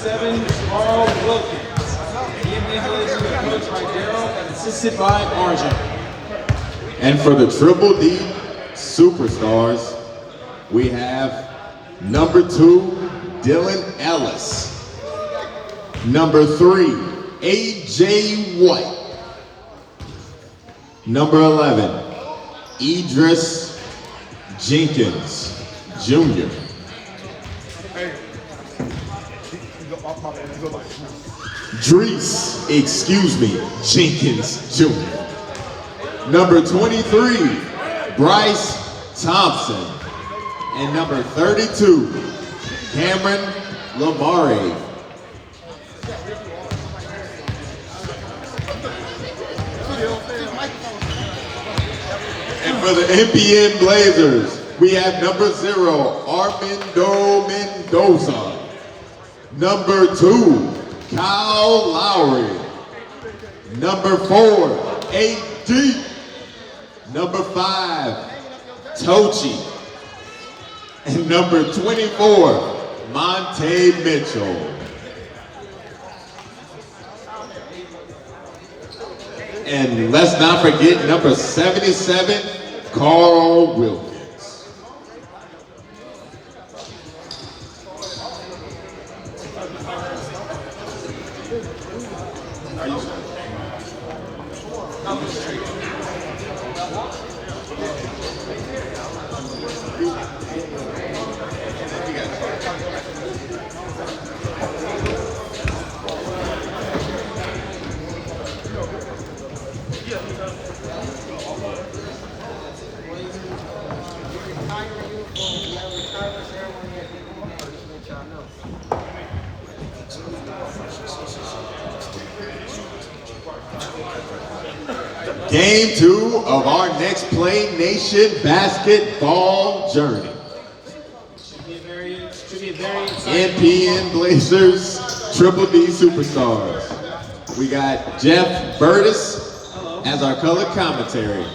7, Carl Wilkins. The NPN Blazers are coached by Daryl and assisted by Arjun. And for the Triple D Superstars, we have number 2, Dylan Ellis. Number 3, AJ White. Number 11, Idris Jenkins Jr. Jenkins Jr. Number 23, Bryce Thompson. And number 32, Cameron Lamare. And for the NPN Blazers, we have number 0, Armando Mendoza. Number 2, Kyle Lowry. Number 4, AD. Number 5, Tochi. And number 24, Monte Mitchell. And let's not forget number 77, Carl Wilkins. Game 2 of our next Play Nation basketball journey. Should be a very exciting NPN Blazers Triple D Superstars. We got Jeff Burtis as our color commentary.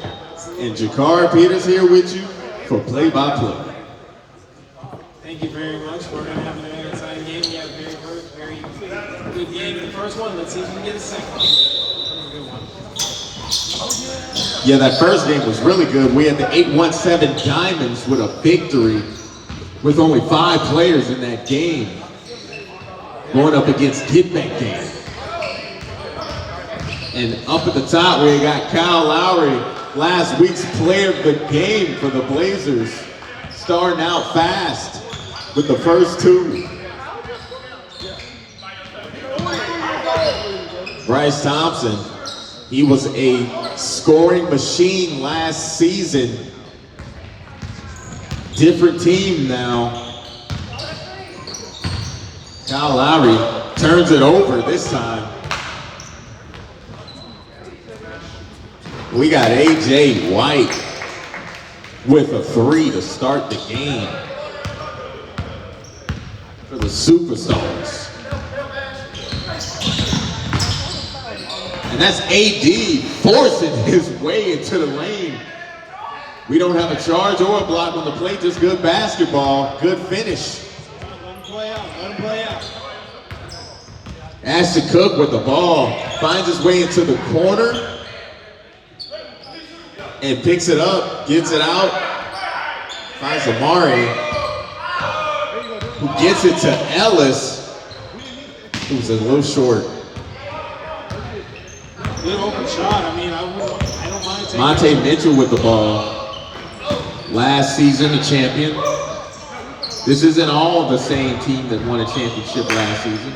And Jakar Peters here with you for play-by-play. Thank you very much. We're going to have a very exciting game. We have a very good game in the first one. Let's see if we can get a second one. Good one. Yeah, that first game was really good. We had the 817 Diamonds with a victory with only 5 players in that game going up against Get Back Game. And up at the top we got Kyle Lowry, last week's player of the game for the Blazers, starting out fast with the first 2. Bryce Thompson, he was a scoring machine last season. Different team now. Kyle Lowry turns it over this time. We got AJ White with a 3 to start the game for the Superstars. And that's AD forcing his way into the lane. We don't have a charge or a block on the plate, just good basketball, good finish. Let him play out, let him play out. Ashton Cook with the ball, finds his way into the corner and picks it up, gets it out, finds Amari, who gets it to Ellis, who's a little short. Good open shot. I mean, I don't mind taking Monte Mitchell with the ball. Last season, a champion. This isn't all the same team that won a championship last season.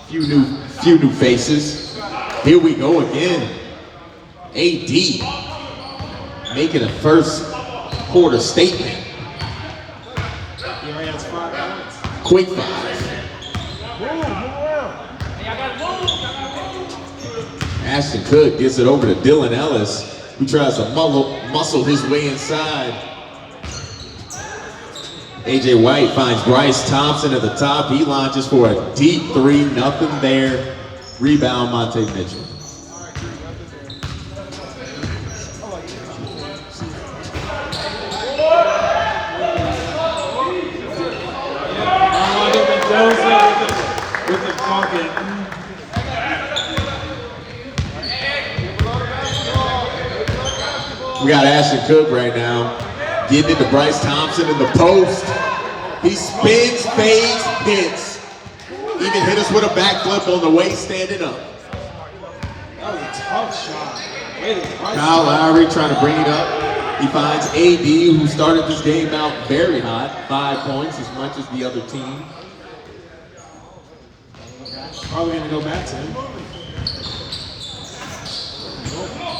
Few new faces. Here we go again. AD making a first quarter statement. He already has 5 points. Quick 5. Ashton Cook gets it over to Dylan Ellis, who tries to muscle his way inside. AJ White finds Bryce Thompson at the top. He launches for a deep 3, nothing there. Rebound, Monte Mitchell. it. We got Ashton Cook right now, getting into Bryce Thompson in the post. He spins, fades, hits. Even hit us with a backflip on the way standing up. That was a tough shot. Kyle Lowry trying to bring it up. He finds AD, who started this game out very hot, 5 points, as much as the other team. Probably going to go back to him.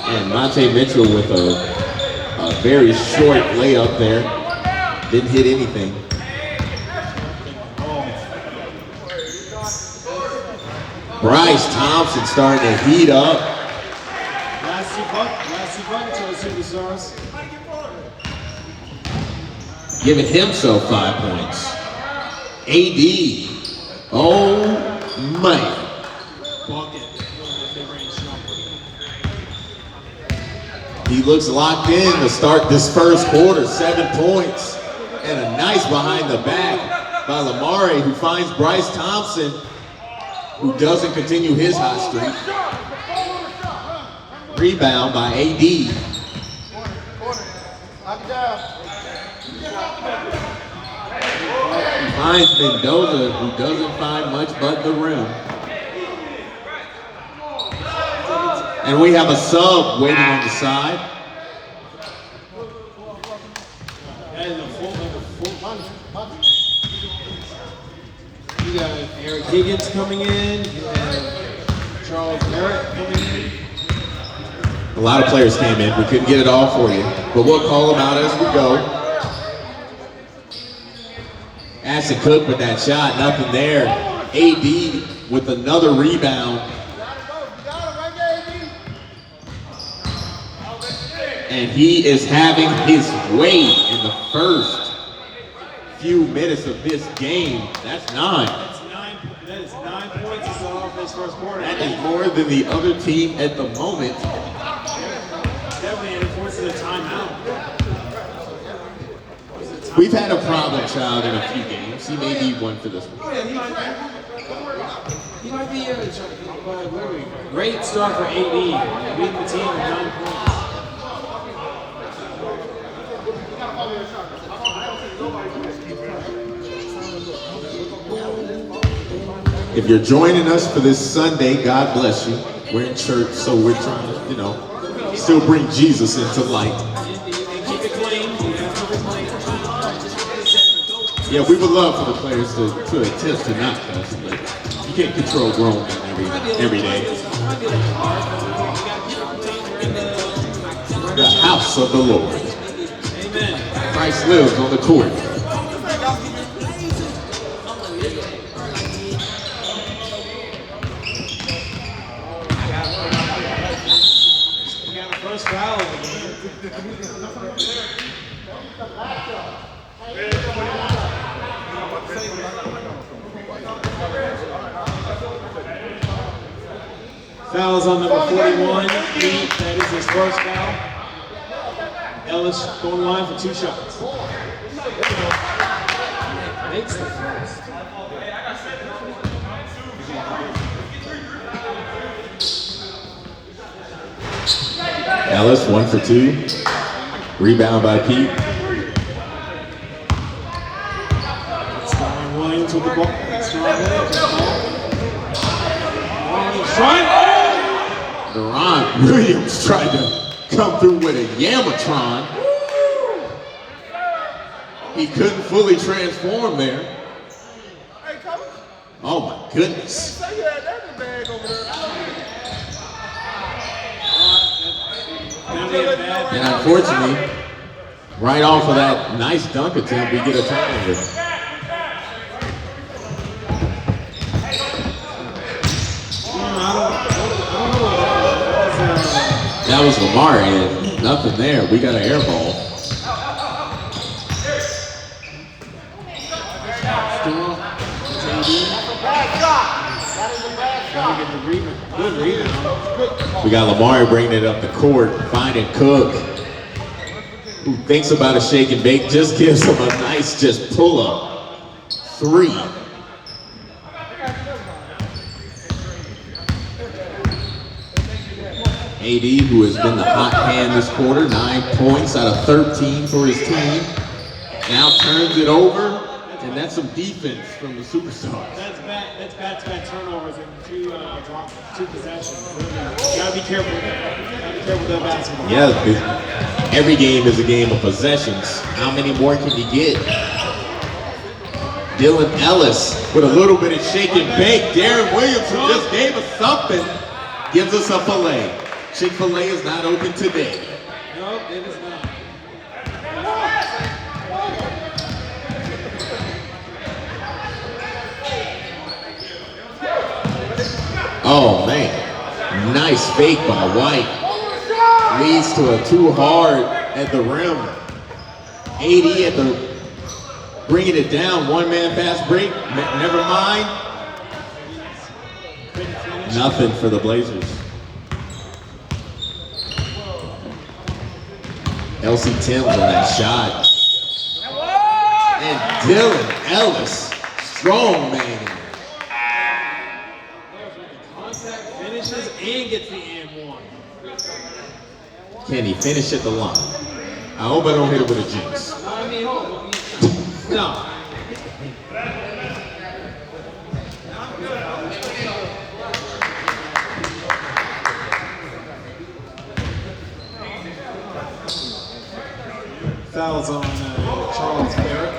And Monte Mitchell with a very short layup there. Didn't hit anything. Bryce Thompson starting to heat up. Last two buckets to the superstars. Giving himself 5 points. AD. Oh, man. Bucket. He looks locked in to start this first quarter. 7 points. And a nice behind the back by Lamare, who finds Bryce Thompson, who doesn't continue his hot streak. Rebound by AD. He finds Mendoza, who doesn't find much but the rim. And we have a sub waiting on the side. You got Eric Higgins coming in. You have Charles Barrett coming in. A lot of players came in. We couldn't get it all for you, but we'll call them out as we go. Ashton Cook with that shot, nothing there. AD with another rebound. And he is having his way in the first few minutes of this game. That's 9. That is 9 points to start off this first quarter. That is more than the other team at the moment. Definitely enforcing a timeout. We've had a problem child in a few games. He may be one for this one. Yeah, he might be a great start for AD. Leading the team with 9 points. If you're joining us for this Sunday, God bless you. We're in church, so we're trying to, still bring Jesus into light. Keep it clean. Yeah, we would love for the players to attempt to not cuss, but you can't control grown men every day. The house of the Lord. Amen. Christ lives on the court. First foul of the game. Fouls on number 41. That is his first foul. Ellis going line for 2 shots. Makes the first. Ellis 1 for 2. Rebound by Pete. Stein Williams with the ball. Deron Williams tried to come through with a Yamatron. He couldn't fully transform there. Oh my goodness. And unfortunately, right off of that nice dunk attempt, we get a turnover. That was Lamar, and nothing there. We got an air ball. Good rebound. We got Lamar bringing it up the court, finding Cook, who thinks about a shake and bake, just gives him a nice pull up 3. AD, who has been the hot hand this quarter, 9 points out of 13 for his team. Now turns it over, and that's some defense from the superstars. That's back-to-back turnovers and two possessions. You gotta be careful with that. Gotta be careful with that basketball. Yeah, every game is a game of possessions. How many more can you get? Dylan Ellis with a little bit of shake and bake. Darren Williams, who just gave us something, gives us a filet. Chick-fil-A is not open today. Nope, it is not. Oh man, nice fake by White. Leads to a too hard at the rim. AD at the bringing it down. One man fast break. Never mind. Nothing for the Blazers. LC Timms on that shot. And Dylan Ellis, strong man. Contact finishes and gets the and one. Can he finish at the line? I hope I don't hit it with a jinx. I mean, no. Fouls on Charles Barrett.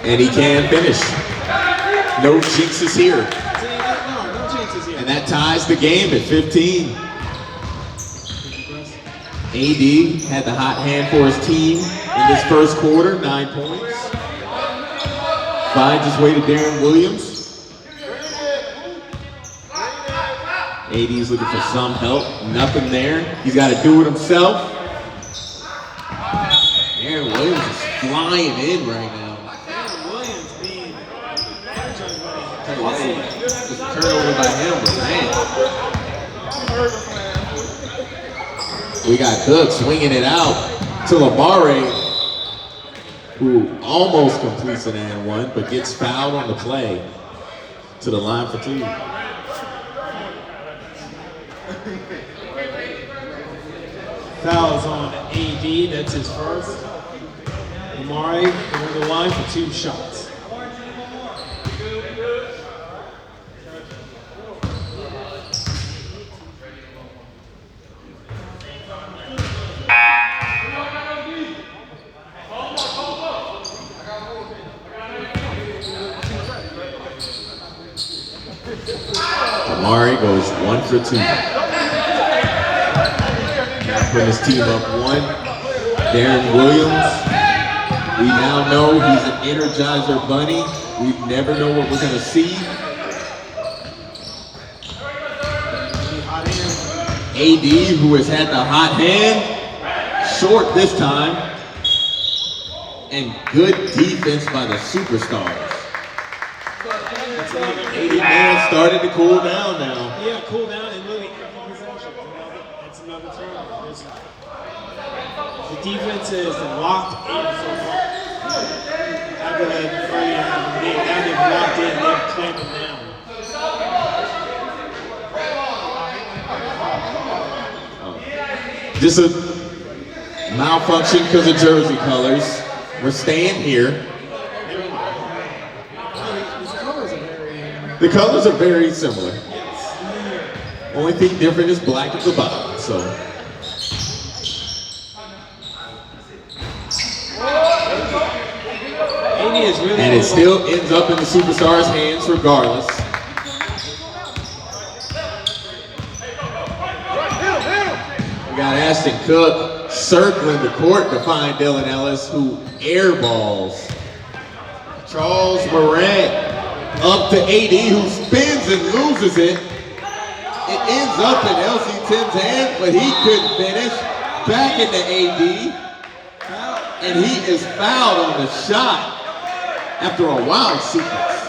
And he can finish. No jinxes here. No chances here. And that ties the game at 15. AD had the hot hand for his team in this first quarter, 9 points. Finds his way to Darren Williams. AD's looking for some help, nothing there. He's got to do it himself. Darren Williams is flying in right now. Darren Williams being energized by Just a turnover by him, but man. We got Cook swinging it out to Lamare, who almost completes an and one, but gets fouled on the play to the line for two. Fouls on AD, that's his first. Amari on the line for 2 shots. Amari goes 1 for 2. Now putting his team up 1. Darren Williams, we now know he's an Energizer bunny. We never know what we're gonna see. AD, who has had the hot hand, short this time. And good defense by the superstars. 80 man started to cool down now. Yeah, cool down and really empty possession. That's another turnover. The defense is locked in so far. After that earlier half of the game, now they've locked in, they've clamped them down. Just a malfunction because of jersey colors. We're staying here. The colors are very similar. Only thing different is black at the bottom. So. And it still ends up in the superstars' hands regardless. We got Ashton Cook circling the court to find Dylan Ellis, who airballs. Charles Morant up to AD, who spins and loses it. It ends up in LC Tim's hand, but he couldn't finish. Back into AD, and he is fouled on the shot after a wild sequence.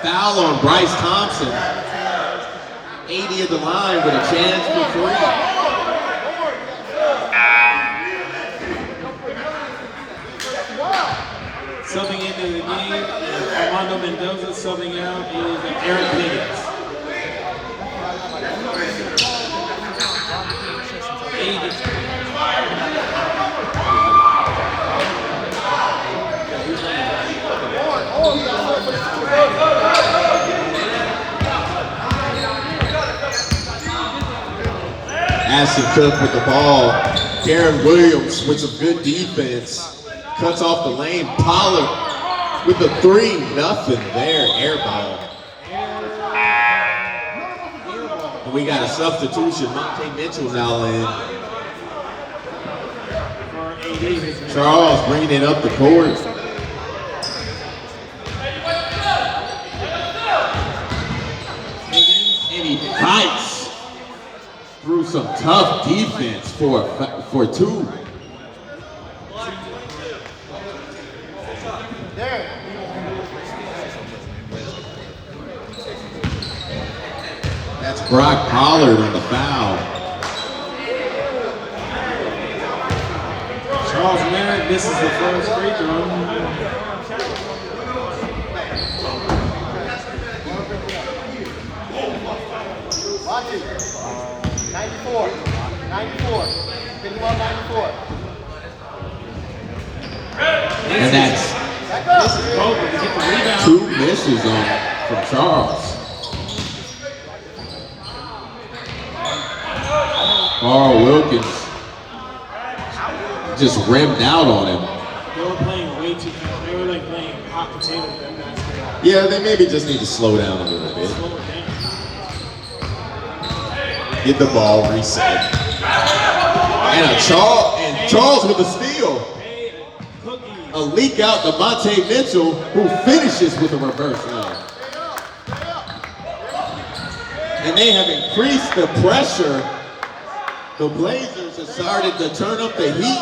Foul on Bryce Thompson. 80 at the line with a chance for 3. Subbing into the game, Armando Mendoza. Subbing out is Eric Higgins. Ashton Cook with the ball. Darren Williams with some good defense. Cuts off the lane. Pollard with the 3-0 there. Air ball. And we got a substitution. Monte Mitchell now in. Charles bringing it up the court. And he fights through some tough defense for two. That's Brock Pollard on the foul. Charles Leonard, this is the first free throw. Watch it. 94. 94. 51-94. And that's This is Bogan to get the rebound. 2 misses from Charles. Carl Wilkins just rimmed out on him. They were playing way too fast. They were like playing hot potato with that basketball. Yeah, they maybe just need to slow down a little bit. Slow it down. Get the ball reset. And Charles with a steal. Hey, cookies. A leak out to Monte Mitchell, who finishes with a reverse layup. And they have increased the pressure. The Blazers have started to turn up the heat.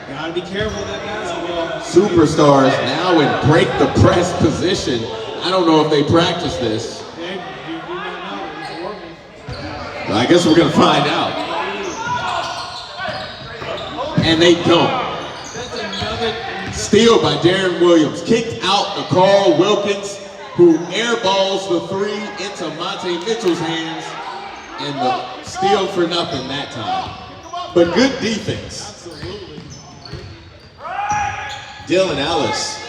Gotta be careful of that basketball. Superstars now in break the press position. I don't know if they practice this. They do not know. It's working. But I guess we're gonna find out. And they don't. That's another. Steal by Darren Williams. Kicked out to Carl Wilkins, who airballs the 3 into Monte Mitchell's hands. And the steal for nothing that time. But good defense. Absolutely. Dylan Ellis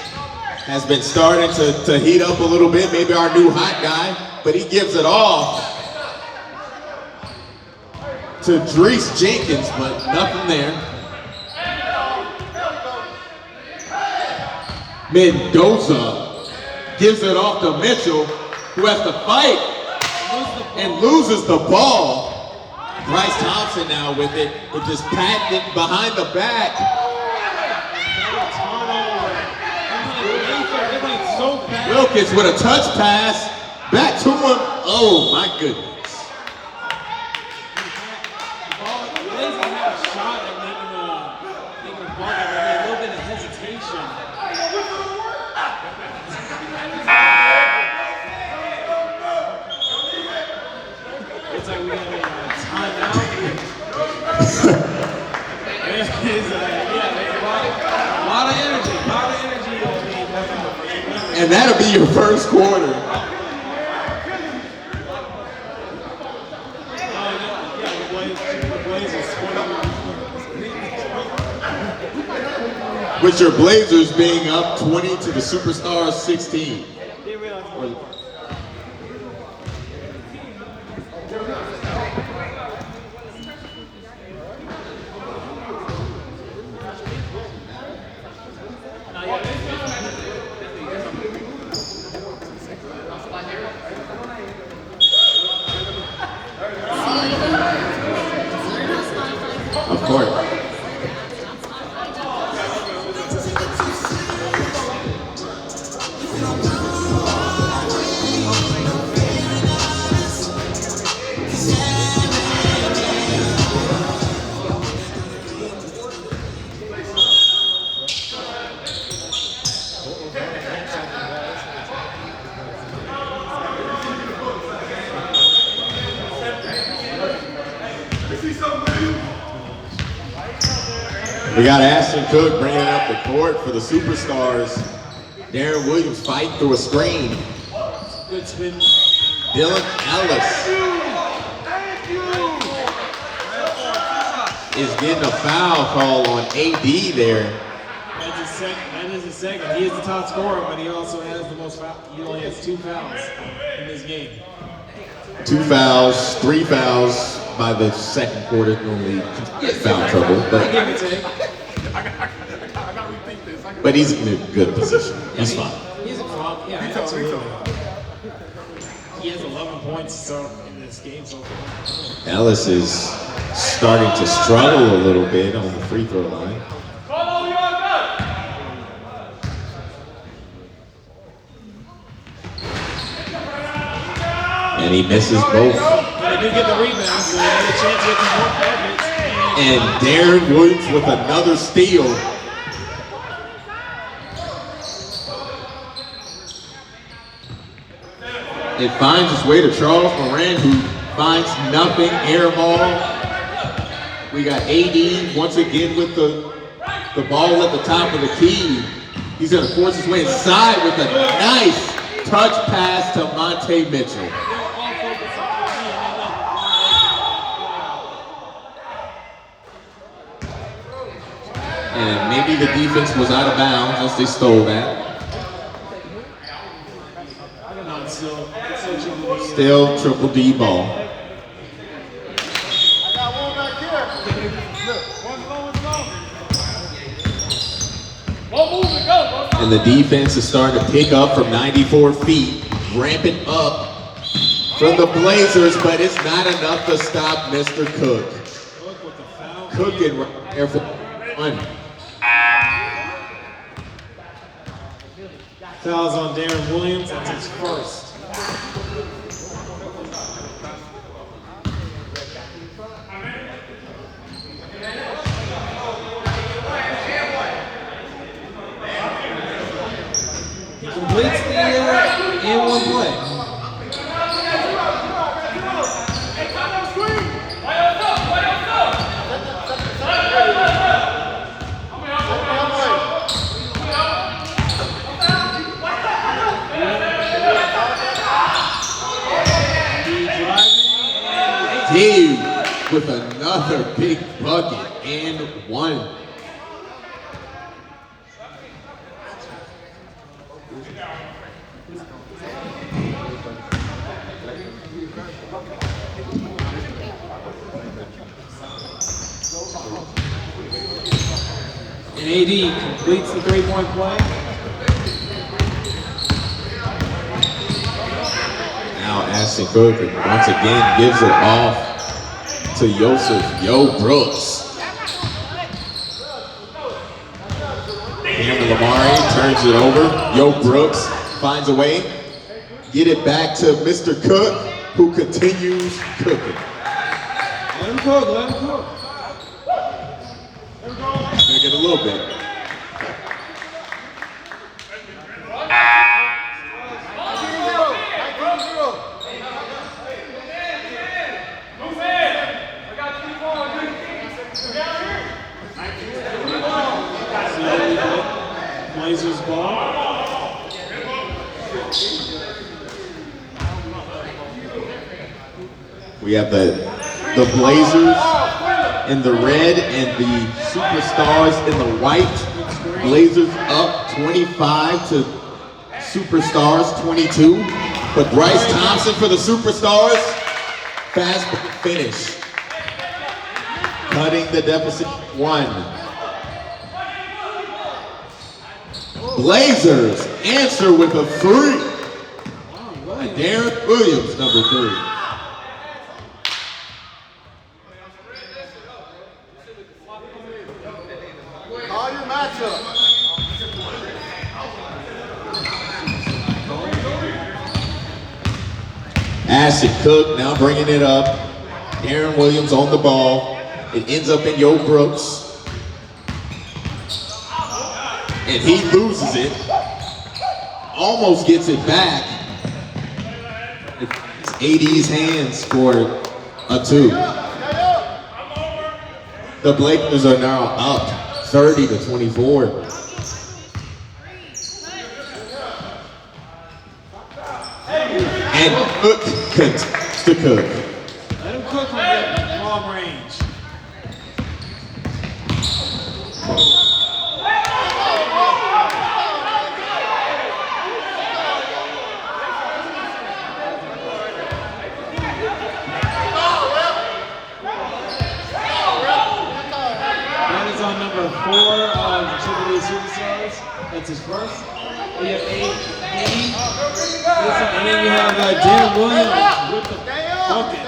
has been starting to heat up a little bit, maybe our new hot guy, but he gives it off to Drees Jenkins, but nothing there. Mendoza gives it off to Mitchell, who has to fight and loses the ball. Bryce Thompson now with it, but just patting it behind the back. Wilkins with a touch pass, back to him. Oh my goodness. The Blazers had a shot at making a ball, but a little bit of hesitation. It's like we got a timeout. A lot of energy. And that'll be your first quarter. With your Blazers being up 20 to the Superstars 16. Of course. We got Ashton Cook bringing up the court for the Superstars. Darren Williams fighting through a screen. Good spin. Dylan Ellis is getting a foul call on AD there. That is his second. He is the top scorer, but he also has the most fouls. He only has 2 fouls in this game. 2 fouls, 3 fouls by the second quarter. Normally foul trouble, but he's in a good position. He's fine. He's a flop. Yeah, absolutely. He has 11 points in this game so far. Ellis is starting to struggle a little bit on the free throw line. And he misses both. They do get the rebound, so they have a chance to get some more pockets. And Darren Williams with another steal. It finds its way to Charles Moran, who finds nothing, air ball. We got AD once again with the ball at the top of the key. He's gonna force his way inside with a nice touch pass to Monte Mitchell. And maybe the defense was out of bounds as they stole that. Still triple D ball. And the defense is starting to pick up from 94 feet, ramping up from the Blazers, but it's not enough to stop Mr. Cook. Cooking right there for one. Fouls on Darren Williams, that's his first. He completes the and-one play. Dave with another big bucket and one. And AD completes the 3-point play. Now Ashton Cook once again gives it off to Joseph Yo Brooks. Cameron Lamari turns it over. Yo Brooks finds a way. Get it back to Mr. Cook, who continues cooking. Let him cook, let him cook. Gonna get a little bit. Blazers ball. We have the Blazers in the red and the Superstars in the white. Blazers up 25 to Superstars 22. But Bryce Thompson for the Superstars, fast finish. Cutting the deficit 1. Blazers answer with a 3. Darren Williams, number 3. Call your matchup. Ashton Cook now bringing it up. Darren Williams on the ball. It ends up in Yo Brooks. And he loses it. Almost gets it back. It's AD's hands for a 2. The Blazers are now up 30-24. And Cook continues to cook. Let him cook from that long range. That is on number 4 of the Triple D Superstars. That's his first. We have 8 D. And then you have Dan Williams with the bucket.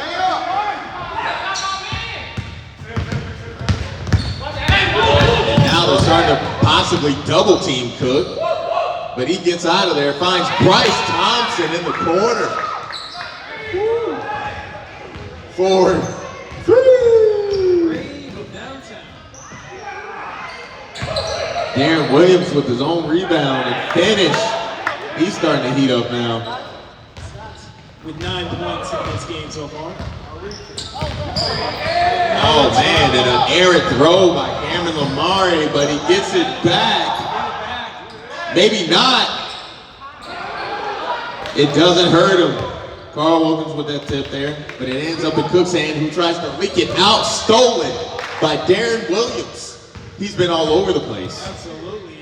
And now they're starting to possibly double team Cook. But he gets out of there, finds Bryce Thompson in the corner. For 3. Darren Williams with his own rebound and finish. He's starting to heat up now. With 9 points in this game so far. Oh man, and an errant throw by Cameron Lamare, but he gets it back. Maybe not. It doesn't hurt him. Carl Wilkins with that tip there, but it ends up in Cook's hand, who tries to leak it out, stolen by Darren Williams. He's been all over the place. Absolutely.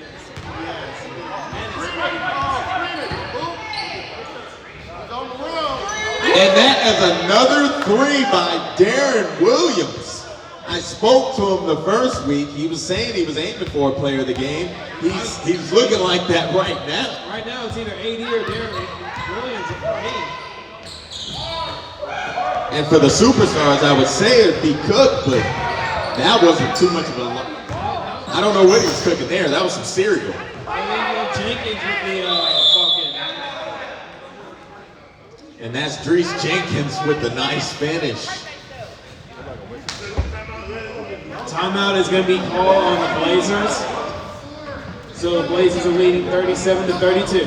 And that is another 3 by Darren Williams. I spoke to him the first week. He was saying he was aiming for a player of the game. He's looking like that right now. Right now it's either AD or Darren Williams for me. And for the superstars, I would say it'd be Cook, but that wasn't too much of a... I don't know what he was cooking there. That was some cereal. Jenkins with the bucket. And that's Drees Jenkins with the nice finish. Timeout is going to be called on the Blazers. So the Blazers are leading 37-32.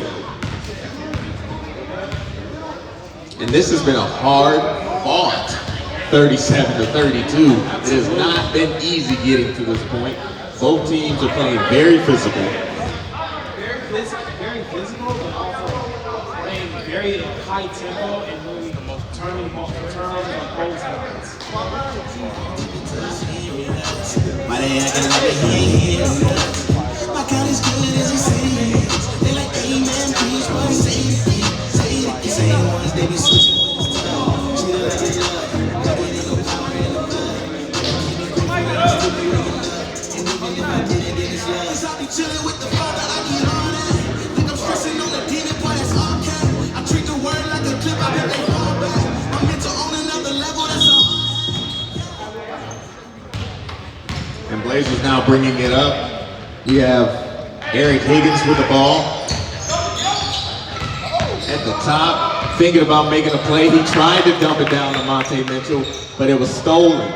And this has been a hard-fought 37-32. It has not been easy getting to this point. Both teams are playing very physical. Very physical, but also playing very high tempo and really turning turnovers on both sides. Why they acting like they ain't here? My God is good as he says. They like amen, preach, but he say it. Same ones, they be switching with his tongue. Treat her like a judge. But it ain't no power in the blood. Keep me grateful, I'm still be waking up. And even if I didn't get his love, cause I be chilling with the Father, I get on that. Think I'm stressing on the demon, boy, that's all cat. I treat the word like a clip, I bet they fall back. I'm meant to own another level, that's all. And Blazers now bringing it up. We have Eric Higgins with the ball. At the top, thinking about making a play. He tried to dump it down to Monte Mitchell, but it was stolen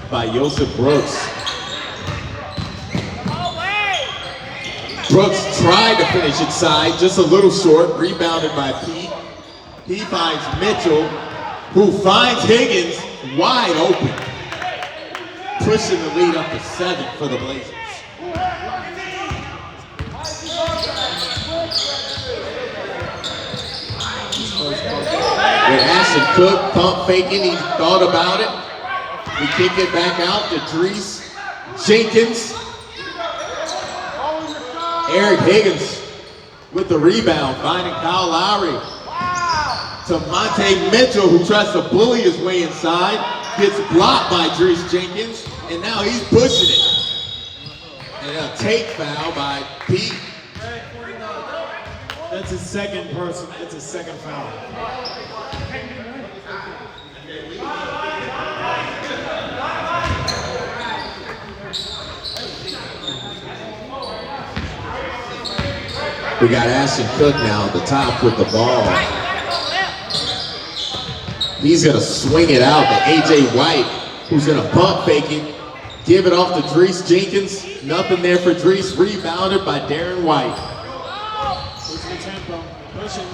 by Joseph Brooks. Brooks tried to finish inside, just a little short, rebounded by Pete. He finds Mitchell, who finds Higgins wide open, pushing the lead up to 7 for the Blazers. With Ashton Cook pump faking, he thought about it. We kick it back out to Drees Jenkins. Eric Higgins with the rebound, finding Kyle Lowry. To Monte Mitchell, who tries to bully his way inside, gets blocked by Drees Jenkins, and now he's pushing it. And a take foul by Pete. That's his second person. It's his second foul. We got Ashton Cook now at the top with the ball. He's gonna swing it out to AJ White, who's gonna pump fake it, give it off to Drees Jenkins. Nothing there for Drees, rebounded by Darren White. Pushing the tempo, pushing.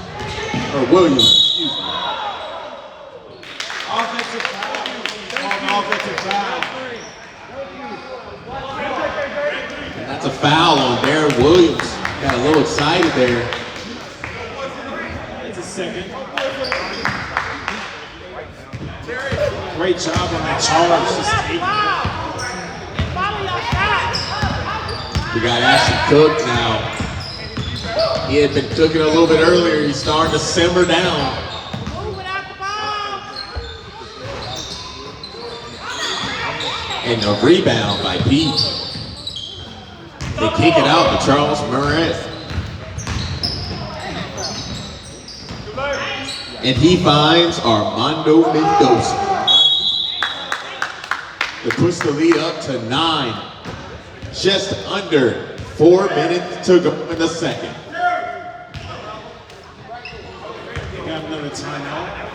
Or Williams, excuse me. Offensive foul. Offensive foul. That's a foul on Darren Williams. Got a little excited there. That's a second. Great job on that charge. Just taking it. We got Ashton Cook now. He had been cooking a little bit earlier. He's starting to simmer down. And a rebound by Pete. They kick it out to Charles Murray. And he finds Armando Mendoza to push the lead up to 9. Just under 4 minutes to go in the second. They got another timeout.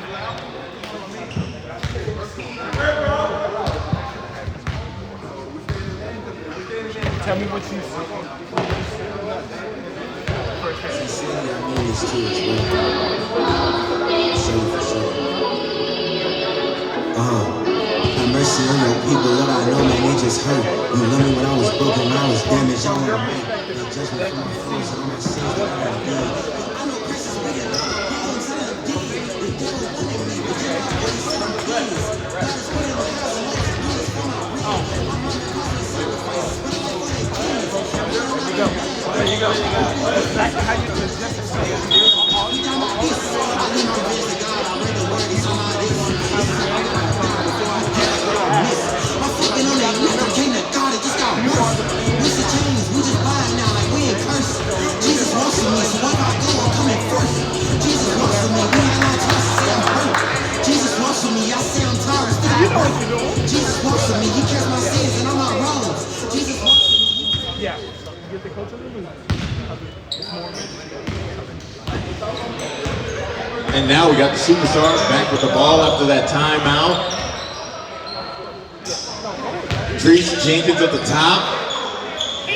Tell me what you see. I mean this too as well. For sure. Have mercy on your people, Lord. I know, man, they just hurt. You love me when I was broken, when I was damaged. I want to make no judgment for my flaws and all my sins that I have done. I know Christ is bigger than all the sin of deeds. The devil's wanting me, but you're not really son of please. God is put in the house and all the good is for my real. My mother costly sacrifices, but all for his keys. There you go. That's exactly how you just say it. Every time I peace, I lean my vision to God. I read the word, he's on my days. My foot been on that neck, I came to God, it just got worse. What's the change? We just buy it now like we in curse. Jesus walks with me, so if I go, I'm coming first. Jesus walks with me, we ain't no time to say I'm hurt. Jesus walks with me, I say I'm tired, still I work. Jesus walks with me, he cares my sins and I'm not wrong. Jesus walks with me. Yeah. You get the coach of the league. It's more. And now we got the Superstars back with the ball after that timeout. Drees Jenkins at the top.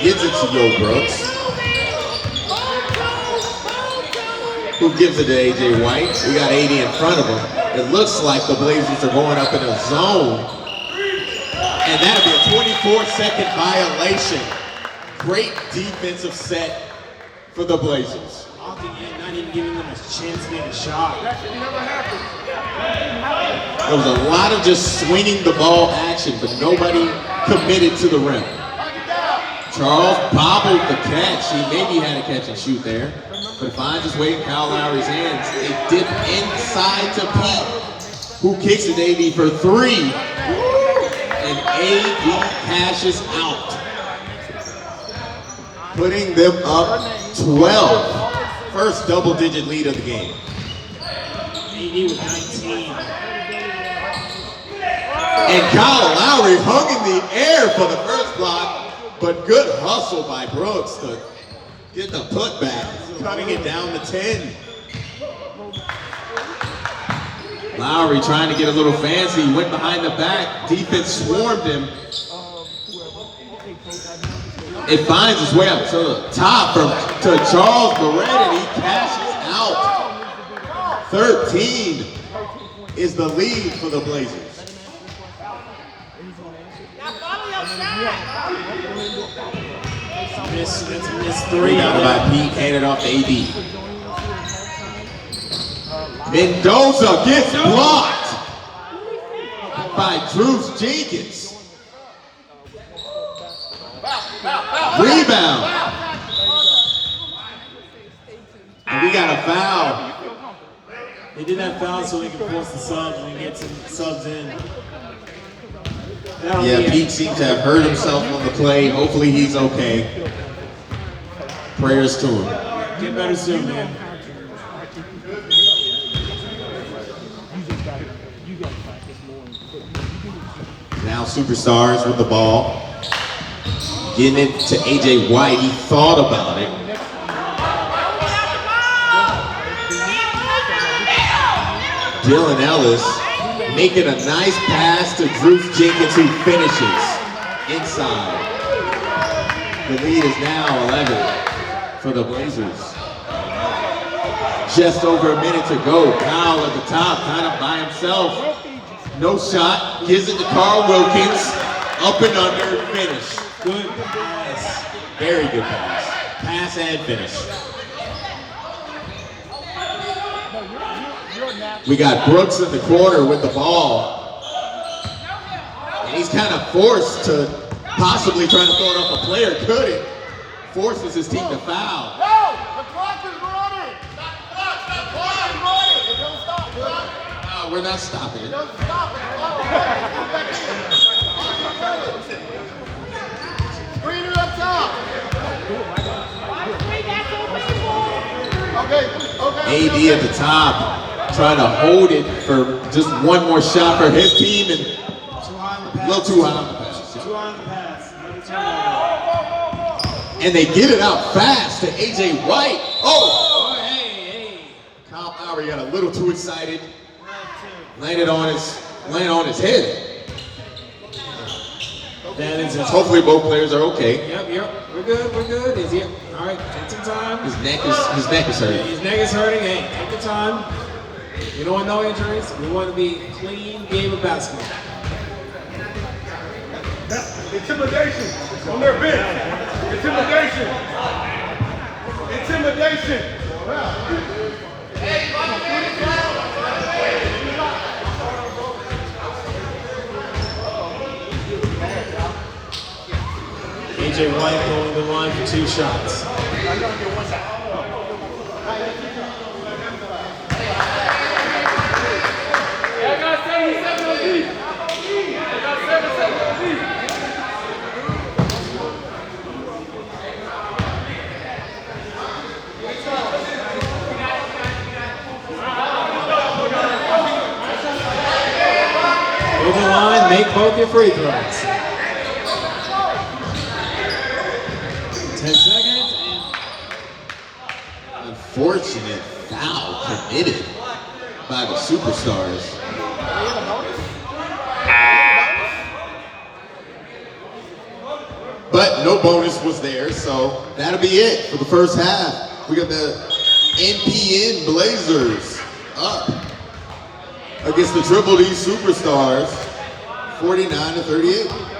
Gives it to Yo Brooks. Who gives it to AJ White? We got 80 in front of him. It looks like the Blazers are going up in a zone. And that'll be a 24-second violation. Great defensive set for the Blazers. Opting in, not even giving them a chance to make a shot. There was a lot of just swinging the ball action, but nobody committed to the rim. Charles bobbled the catch. He maybe had a catch and shoot there, but it finds its way in Kyle Lowry's hands. They dip inside to Pete, who kicks it to AD for 3. And AD cashes out, putting them up 12. First double-digit lead of the game. AD with 19. And Kyle Lowry hung in the air for the first block, but good hustle by Brooks to get the putback, cutting it down to 10. Lowry trying to get a little fancy, went behind the back, defense swarmed him. It finds its way up to the top to Charles Barrett, and he cashes out. 13 is the lead for the Blazers. That's a miss 3. Rebounded by Pete, handed off to AD. Mendoza gets blocked by Drees Jenkins. Rebound. And we got a foul. They did that foul so they can force the subs and get some subs in. Yeah, Pete seems to have hurt himself on the play. Hopefully he's okay. Prayers to him. Get better soon, man. Now Superstars with the ball. Getting it to AJ White. He thought about it. Dylan Ellis making a nice pass to Drees Jenkins, who finishes inside. The lead is now 11 for the Blazers. Just over a minute to go. Kyle at the top, kind of by himself. No shot. Gives it to Carl Wilkins. Up and under, finish. Good pass. Very good pass. Pass and finish. We got Brooks in the corner with the ball. And he's kind of forced to possibly try to throw it off a player. Couldn't. Forces his team to foul. No! The clock is running! The clock is running! It don't stop, bro. No, we're not stopping It it. doesn't stop. It's Screen it up top. Okay. AD at the top, trying to hold it for just one more shot for his team, and Too high on the pass. a little too high on the pass. Too high on the pass. Another turnover. And they get it out fast to AJ White. Oh! Hey. Kyle Lowry got a little too excited. Landed on his head. That is it. Hopefully both players are okay. Yep. We're good. Is he? All right, take some time. His neck is hurting. His neck is hurting. Hey, take your time. We don't want no injuries. We want to be a clean game of basketball. Intimidation on their bench. Intimidation. AJ White going to the line for 2 shots. Go to the line, make both your free throws. 10 seconds and Unfortunate foul committed by the Superstars. But no bonus was there, so that'll be it for the first half. We got the NPN Blazers up against the Triple D Superstars, 49-38.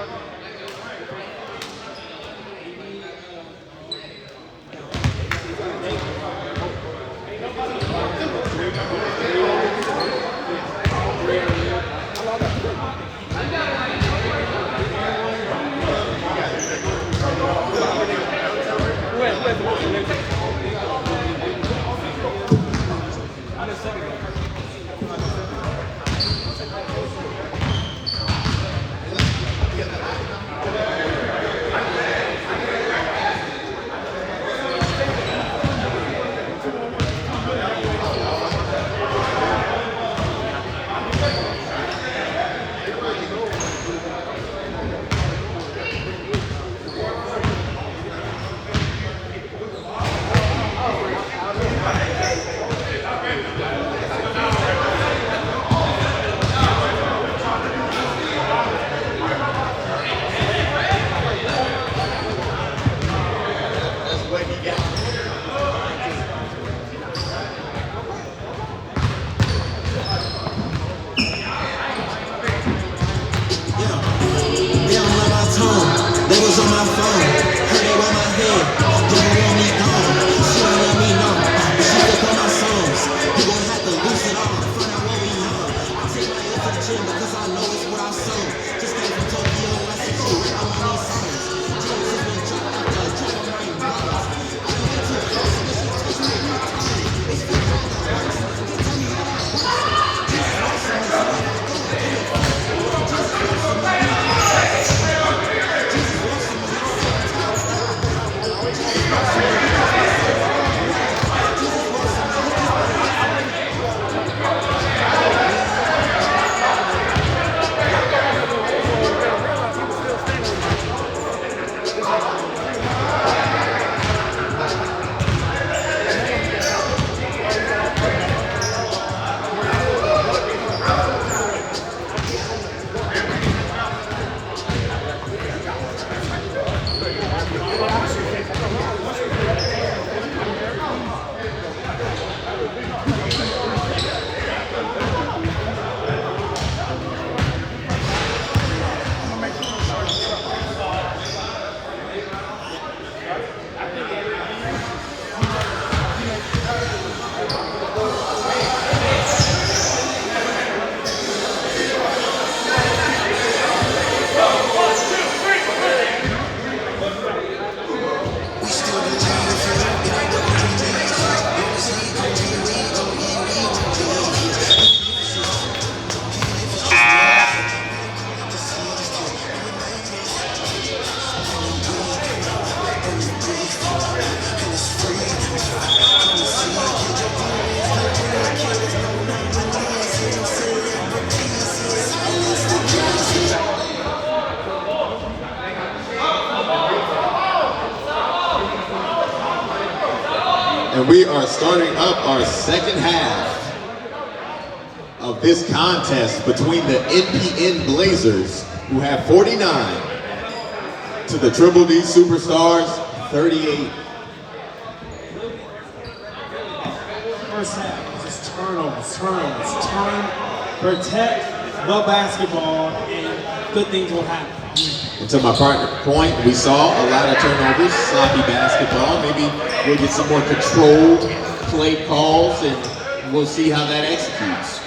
And we are starting up our second half of this contest between the NPN Blazers, who have 49, to the Triple D Superstars, 38. First half is just turnovers, turn, protect the basketball, and good things will happen. And to my partner point, we saw a lot of turnovers, sloppy basketball. Maybe we'll get some more controlled play calls, and we'll see how that executes.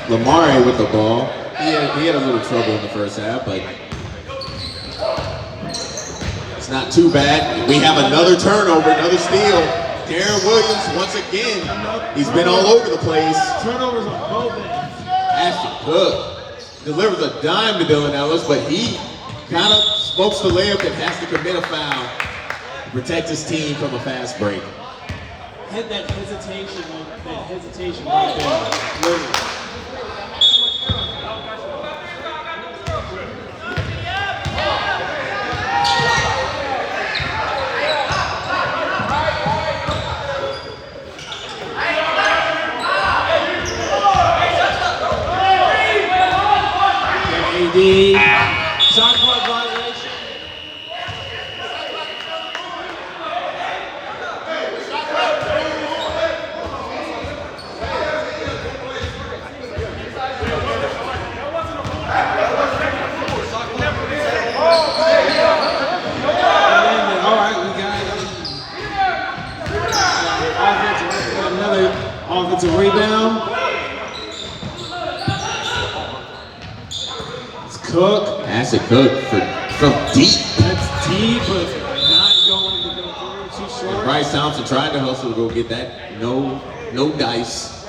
Lamare with the ball. He had a little trouble in the first half, but it's not too bad. We have another turnover, another steal. Darren Williams, once again, he's been all over the place. Turnovers on both ends. Ashton Cook delivers a dime to Dylan Ellis, but he kind of smokes the layup and has to commit a foul to protect his team from a fast break. Had that hesitation right there. Literally. The shot clock violation. All right, we got another offensive rebound. Cook. Ashton Cook from deep. That's deep, but not going to go through, too short. And Bryce Thompson tried to hustle to go get that. No dice.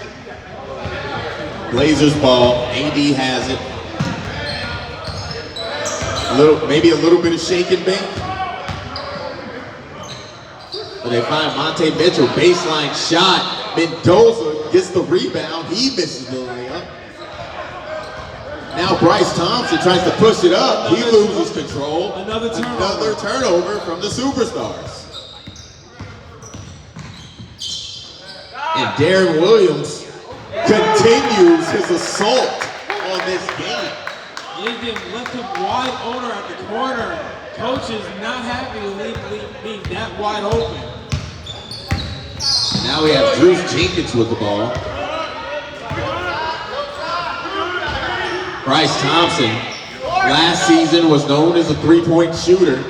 Blazers ball. AD has it. Maybe a little bit of shake and bake. But they find Monte Mitchell, baseline shot. Mendoza gets the rebound. He misses the layup. Now Bryce Thompson tries to push it up. He loses control. Another turnover from the Superstars. And Darren Williams continues his assault on this game. Left him wide open at the corner. Coach is not happy with being that wide open. Now we have Drew Jenkins with the ball. Bryce Thompson, last season was known as a three-point shooter.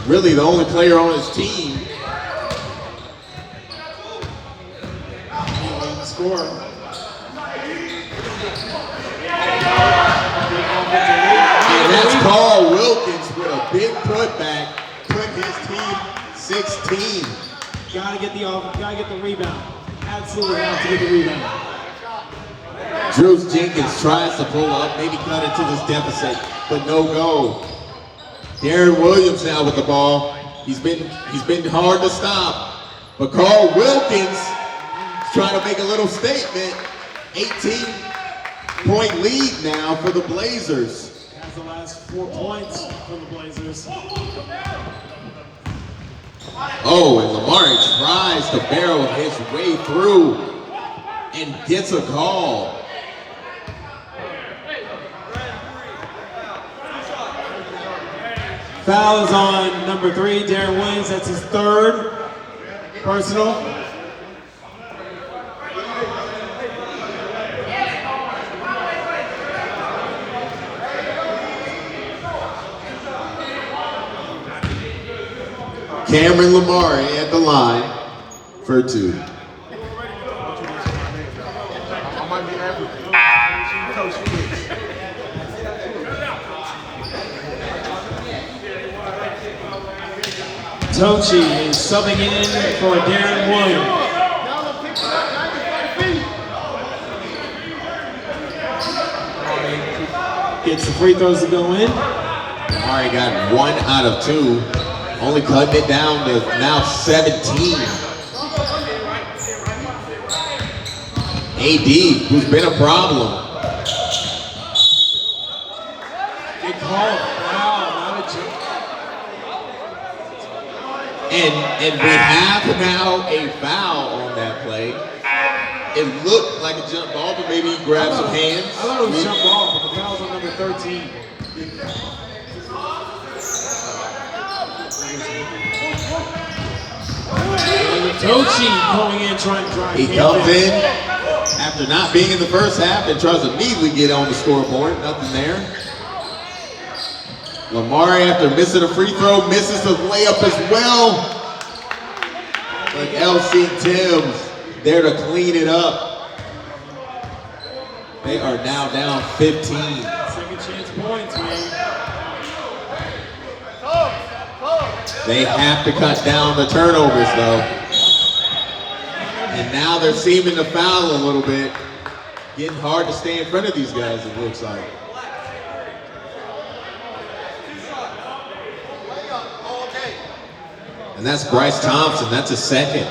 Really the only player on his team. Score. And that's Carl Wilkins with a big putback, put his team 16. Gotta get the rebound. Absolutely have to get the rebound. Drew Jenkins tries to pull up, maybe cut into this deficit, but no go. Darren Williams now with the ball. He's been hard to stop, but Carl Wilkins is trying to make a little statement. 18-point lead now for the Blazers. Has the last 4 points for the Blazers. Oh, and Lamar tries to barrel his way through and gets a call. Foul is on number 3, Darren Williams. That's his 3rd personal. Cameron Lamar at the line for 2. Tochi is subbing in for Darren Williams. Gets the free throws to go in. Amari got 1 out of 2, only cutting it down to now 17. AD, who's been a problem. Good call. Wow, not a jump. And we have now a foul on that play. It looked like a jump ball, but maybe he grabbed some hands. I thought it was jump ball, but the foul's on number 13. Tochi coming in trying to drive. He comes in after not being in the first half and tries to immediately get on the scoreboard. Nothing there. Lamari, after missing a free throw, misses a layup as well. But LC Timms there to clean it up. They are now down 15. Second chance points, man. They have to cut down the turnovers, though. And now they're seeming to foul a little bit. Getting hard to stay in front of these guys, it looks like. And that's Bryce Thompson. That's a second.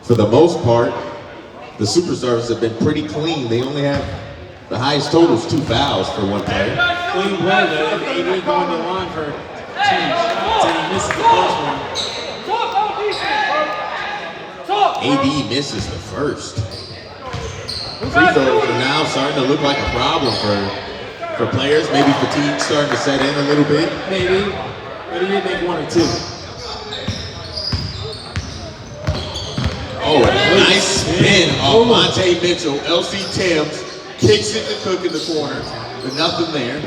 For the most part, the Superstars have been pretty clean. They only have the highest total is 2 fouls for one player. Clean play, though. AD going to the line for 2 shots, and he misses the first one. AD misses the first. Free throws are now starting to look like a problem for players. Maybe fatigue starting to set in a little bit. Maybe, but he did make 1 or 2. Oh, a nice spin off Monte Mitchell. LC Timms kicks it to Cook in the corner, but nothing there.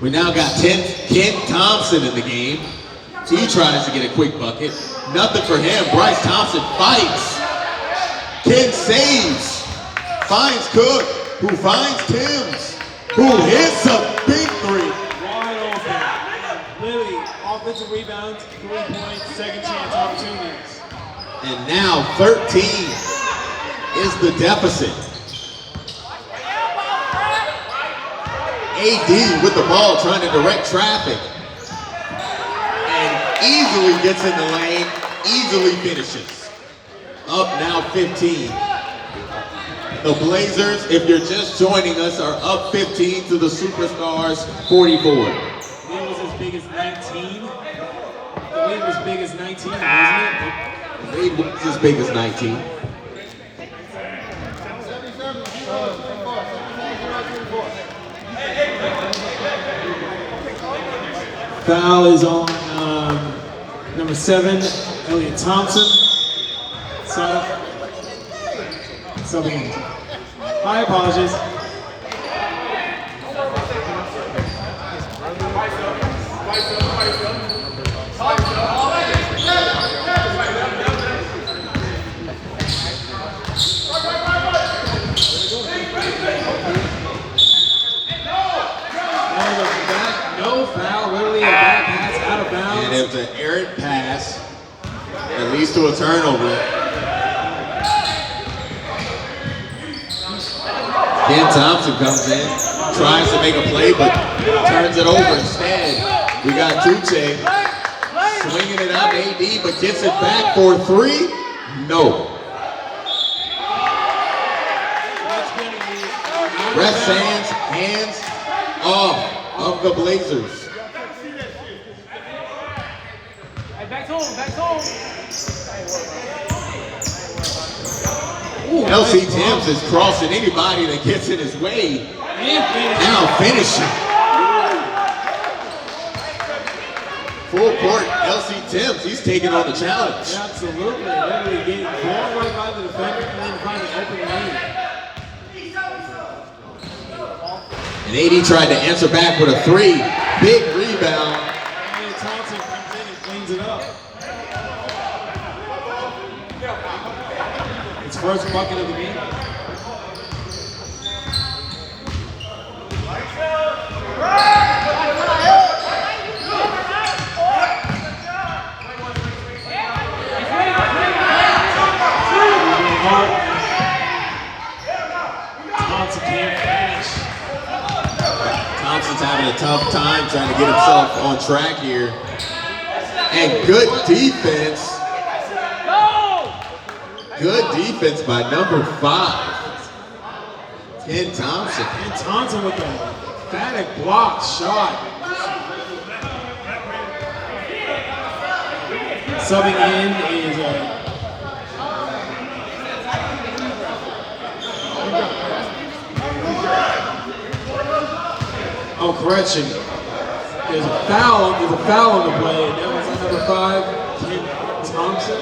We now got Ken Thompson in the game. He tries to get a quick bucket. Nothing for him. Bryce Thompson fights. Ken saves. Finds Cook, who finds Timms, who hits a big 3. Wide open. Literally, offensive rebounds, 3 points, second chance opportunities. And now 13 is the deficit. AD with the ball trying to direct traffic. And easily gets in the lane, easily finishes. Up now 15. The Blazers, if you're just joining us, are up 15 to the Superstars 44. The lead was as big as 19. The lead was big as 19, wasn't it? The lead was as big as 19. Foul is on number 7, Elliot Thompson. Subbing in. My apologies. No foul, literally a bad pass out of bounds. And it was an errant pass that leads to a turnover. Ken Thompson comes in, tries to make a play, but turns it over instead. We got Tuche swinging it up, AD, but gets it back for 3. No. Ref's hands off of the Blazers. Back home. LC Timms is crossing anybody that gets in his way. Now finishing. Full court, LC Timms, he's taking on the challenge. Absolutely. Literally getting ball right by the defender and then find an open lane. And AD tried to answer back with a 3. Big rebound. And Thompson comes in and cleans it up. It's first bucket of the game. Thompson can't finish. Thompson's having a tough time trying to get himself on track here. And good defense. Good defense by number 5. Ken Thompson. And Thompson with a emphatic block shot. Subbing in is oh, correction. There's a foul on the play, and that was on number 5, Ken Thompson.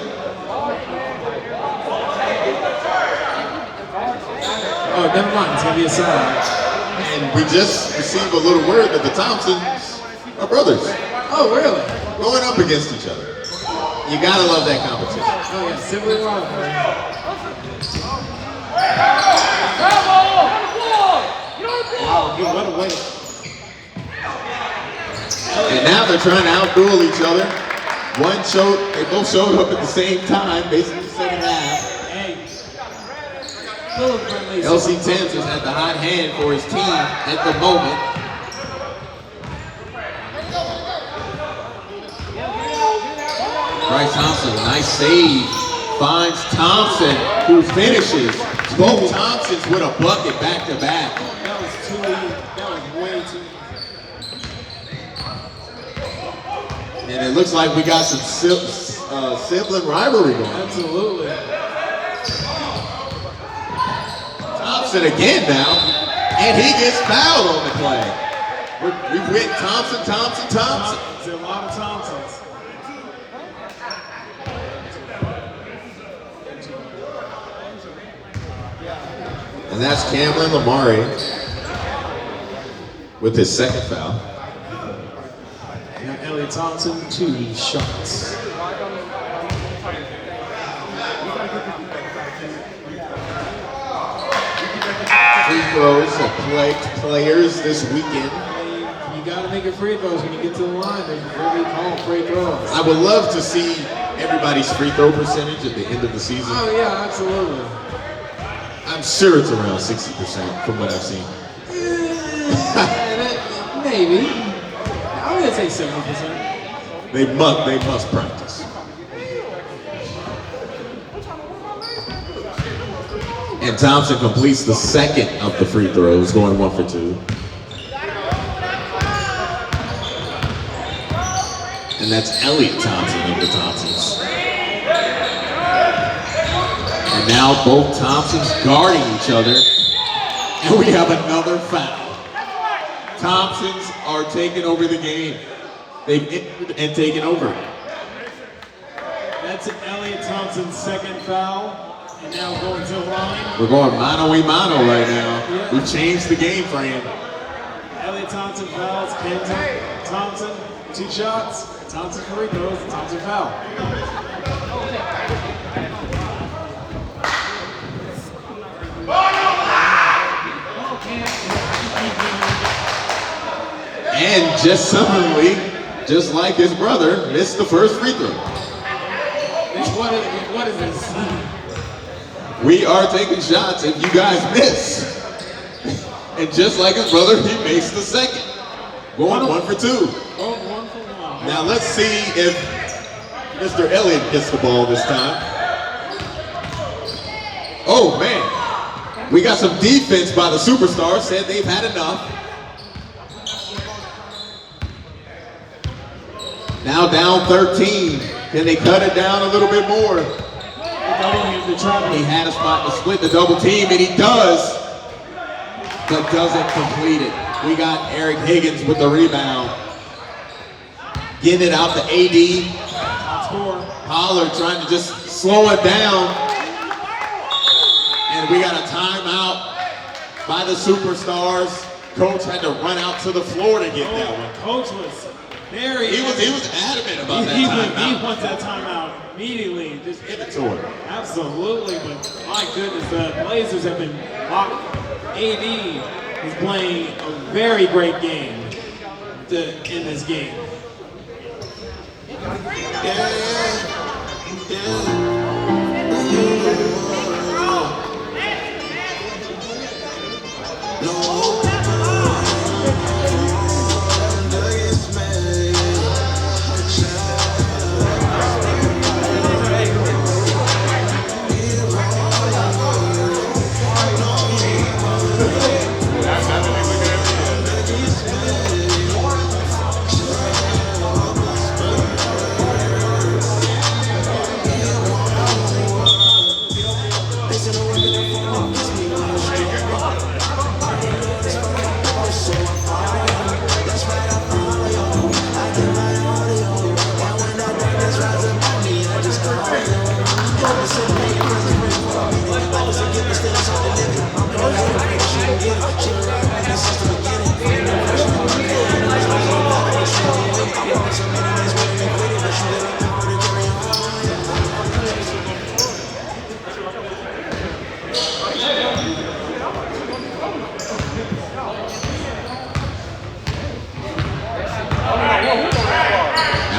Oh, never mind. It's gonna be a side. And we just received a little word that the Thompsons are brothers. Oh, really? Going up against each other. You gotta love that competition. Oh yeah, sibling rivalry. Wow, dude, what a way. And now they're trying to outduel each other. They both showed up at the same time, basically the second half. Hey. Little friendly. LC Thames has had the hot hand for his team at the moment. Bryce Thompson, nice save. Finds Thompson, who finishes. Both Thompsons with a bucket back to back. That was way too. And it looks like we got some sibling rivalry going. Absolutely. Thompson again now, and he gets fouled on the play. We've hit Thompson. It's a lot of Thompsons. And that's Cameron Lamari with his second foul. Now Elliot Thompson, 2 shots. Free throws have plagued players this weekend. You gotta make your free throws when you get to the line. They really call free throws. I would love to see everybody's free throw percentage at the end of the season. Oh yeah, absolutely. I'm sure it's around 60% from what I've seen. Maybe. I would say 70%. They must practice. And Thompson completes the second of the free throws, going 1 for 2. And that's Elliot Thompson of the Thompsons. And now both Thompsons guarding each other. And we have another foul. Thompsons are taking over the game. They've entered and taken over. That's Elliot Thompson's second foul. And now going to the line. We're going mano-a-mano right now. Yeah. We've changed the game frame. Elliot Thompson fouls. Kenton Thompson, 2 shots. Thompson free throws. Thompson foul. And just suddenly, just like his brother, missed the first free throw. What is this? We are taking shots if you guys miss. And just like his brother, he makes the second. Going 1 for 2. Oh, 1 for 1. Now let's see if Mr. Elliott gets the ball this time. Oh man, we got some defense by the superstars, said they've had enough. Now down 13. Can they cut it down a little bit more? He had a spot to split the double team, and he does, but doesn't complete it. We got Eric Higgins with the rebound. Getting it out to AD. Pollard trying to just slow it down. And we got a timeout by the superstars. Coach had to run out to the floor to get that one. Coach was very. He was adamant about that He timeout. wants that timeout immediately. Just Give it to him. absolutely, but my goodness, the Blazers have been locked. AD is playing a very great game in this game.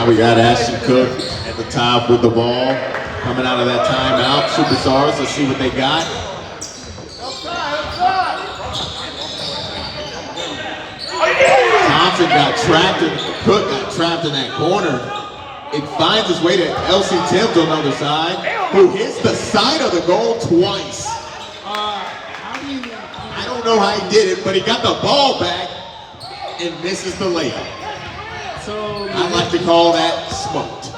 We got Ashton Cook at the top with the ball. Coming out of that timeout. Superstars, let's see what they got. Thompson got trapped, and Cook got trapped in that corner. It finds its way to LC Timms on the other side, who hits the side of the goal twice. I don't know how he did it, but he got the ball back and misses the layup. So I like to call that smoked.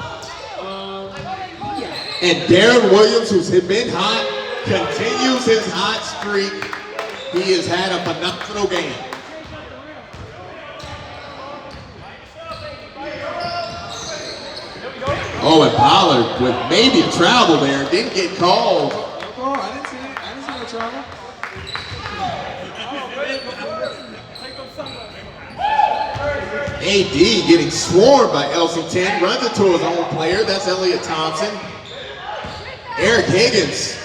And Darren Williams, who's been hot, continues his hot streak. He has had a phenomenal game. Oh, and Pollard with maybe a travel there, didn't get called. Oh, I didn't see it. I didn't see no travel. AD getting swarmed by LC10, runs into his own player. That's Elliott Thompson. Eric Higgins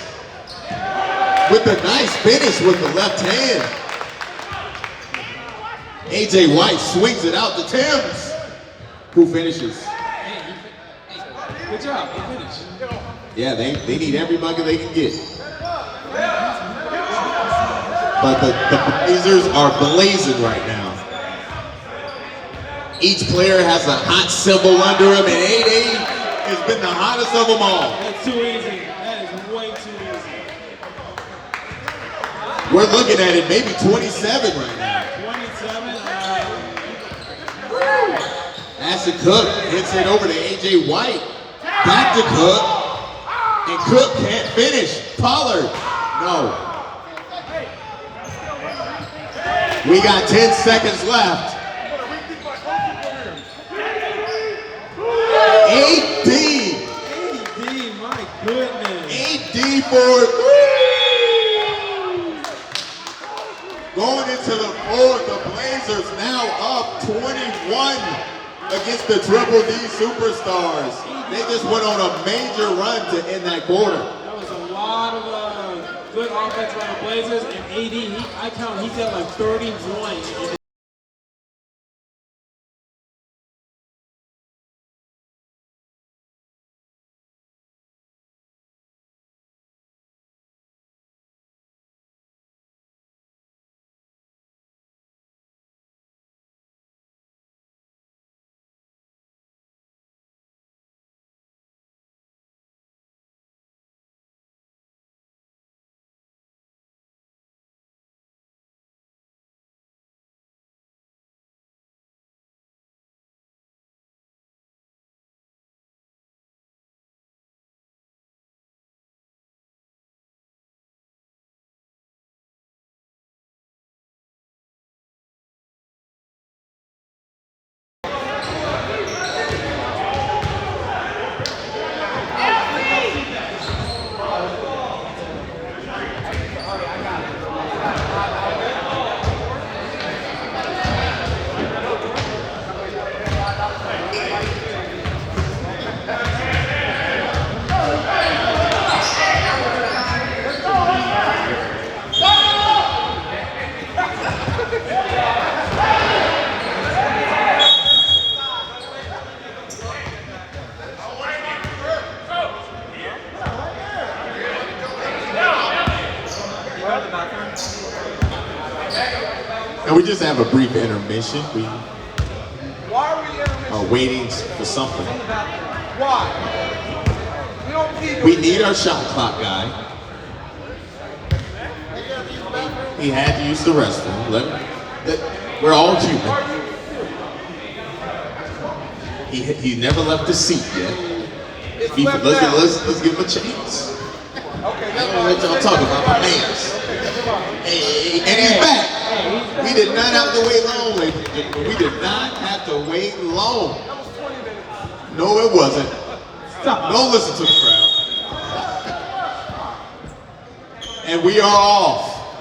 with a nice finish with the left hand. AJ White swings it out to Timms, who finishes. Good job. Good finish. Yeah, they need every bucket they can get. But the Blazers are blazing right now. Each player has a hot symbol under him, and 8-8 has been the hottest of them all. That's too easy. That is way too easy. We're looking at it maybe 27 right now. 27. Ashton Cook hits it over to AJ White. Back to Cook. And Cook can't finish. Pollard, no. We got 10 seconds left. AD, my goodness. AD for 3. Going into the fourth, the Blazers now up 21 against the Triple D Superstars. They just went on a major run to end that quarter. That was a lot of good offense by the Blazers, and AD, I count, he's at like 31. And we just have a brief intermission. We Why are we intermission? are waiting for something. Why? We don't need We need our shot clock guy. He had to use the restroom. We're all human. He never left his seat yet. Let's give him a chance. Okay, I don't let y'all talk about my mans. Hey, and he's back. We did not have to wait long, ladies and gentlemen. We did not have to wait long. that was 20 minutes. No, it wasn't. Don't listen to the crowd. And we are off.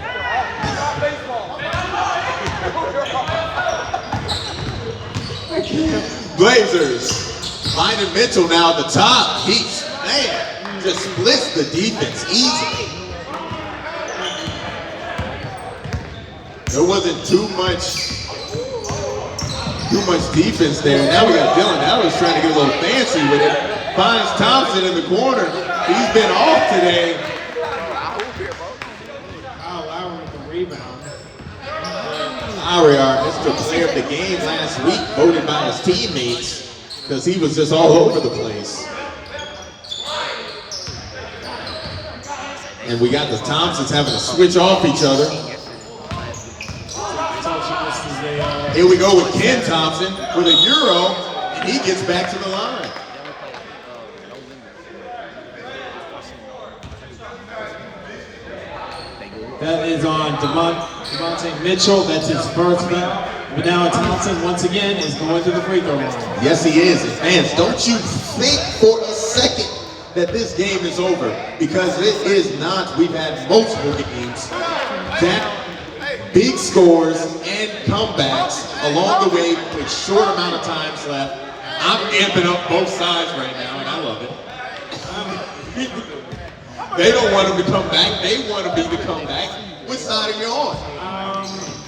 Not baseball. Blazers. Lyman Mitchell now at the top. He, man, just splits the defense easily. There wasn't too much Too much defense there. Now we got Dylan Ellis trying to get a little fancy with it. Finds Thompson in the corner. He's been off today. Kyle Lowry with the rebound. Lowry, our Mr. Player of the Game last week, voted by his teammates because he was just all over the place. And we got the Thompsons having to switch off each other. Here we go with Ken Thompson with a Euro, and he gets back to the line. That is on Devontae Mitchell. That's his first foul. But now Thompson once again is going to the free throw line. Yes, he is. And fans, don't you think for a second that this game is over, because it is not. We've had multiple games that big scores and comebacks along the way with short amount of times left. I'm amping up both sides right now, and I love it. They don't want him to come back. They want me to come back. Which side are you on?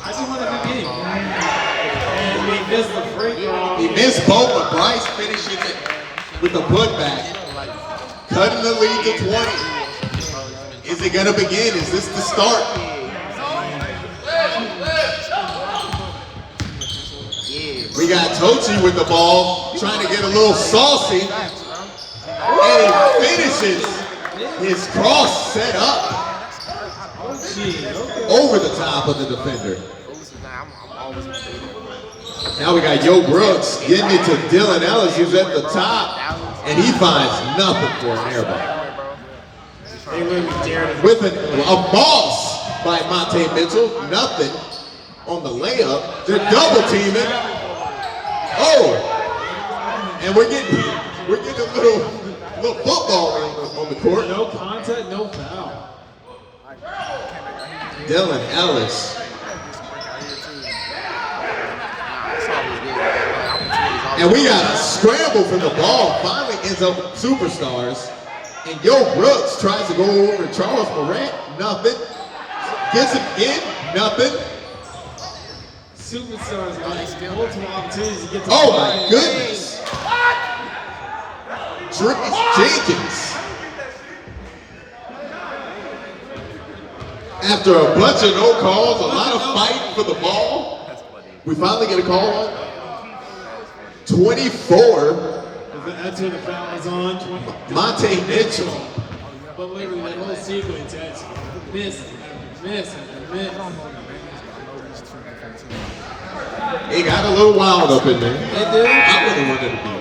I just want a good game. And we missed the free throw. He missed both, but Bryce finishes it with the putback. Cutting the lead to 20. Is it gonna begin? Is this the start? We got Tochi with the ball, trying to get a little saucy. And he finishes his cross set up over the top of the defender. Now we got Yo Brooks getting it to Dylan Ellis, who's at the top. And he finds nothing for an air ball. With a boss by Monte Mitchell, nothing on the layup. They're double teaming. Oh, and we're getting a little football on the court. No contact, no foul. Dylan Ellis. And we got a scramble for the ball. Finally ends up with Superstars. And Yo Brooks tries to go over to Charles Morant. Nothing. Gets it in. Nothing. Superstars got multiple opportunities to get to Oh my goodness. Trace Jenkins. After a bunch of no calls, a lot of fighting for the ball, we finally get a call on 24. That's who the foul is on. Monte Mitchell. But literally that whole sequence, that's miss. It got a little wild up in there. It did. I would have wanted to be.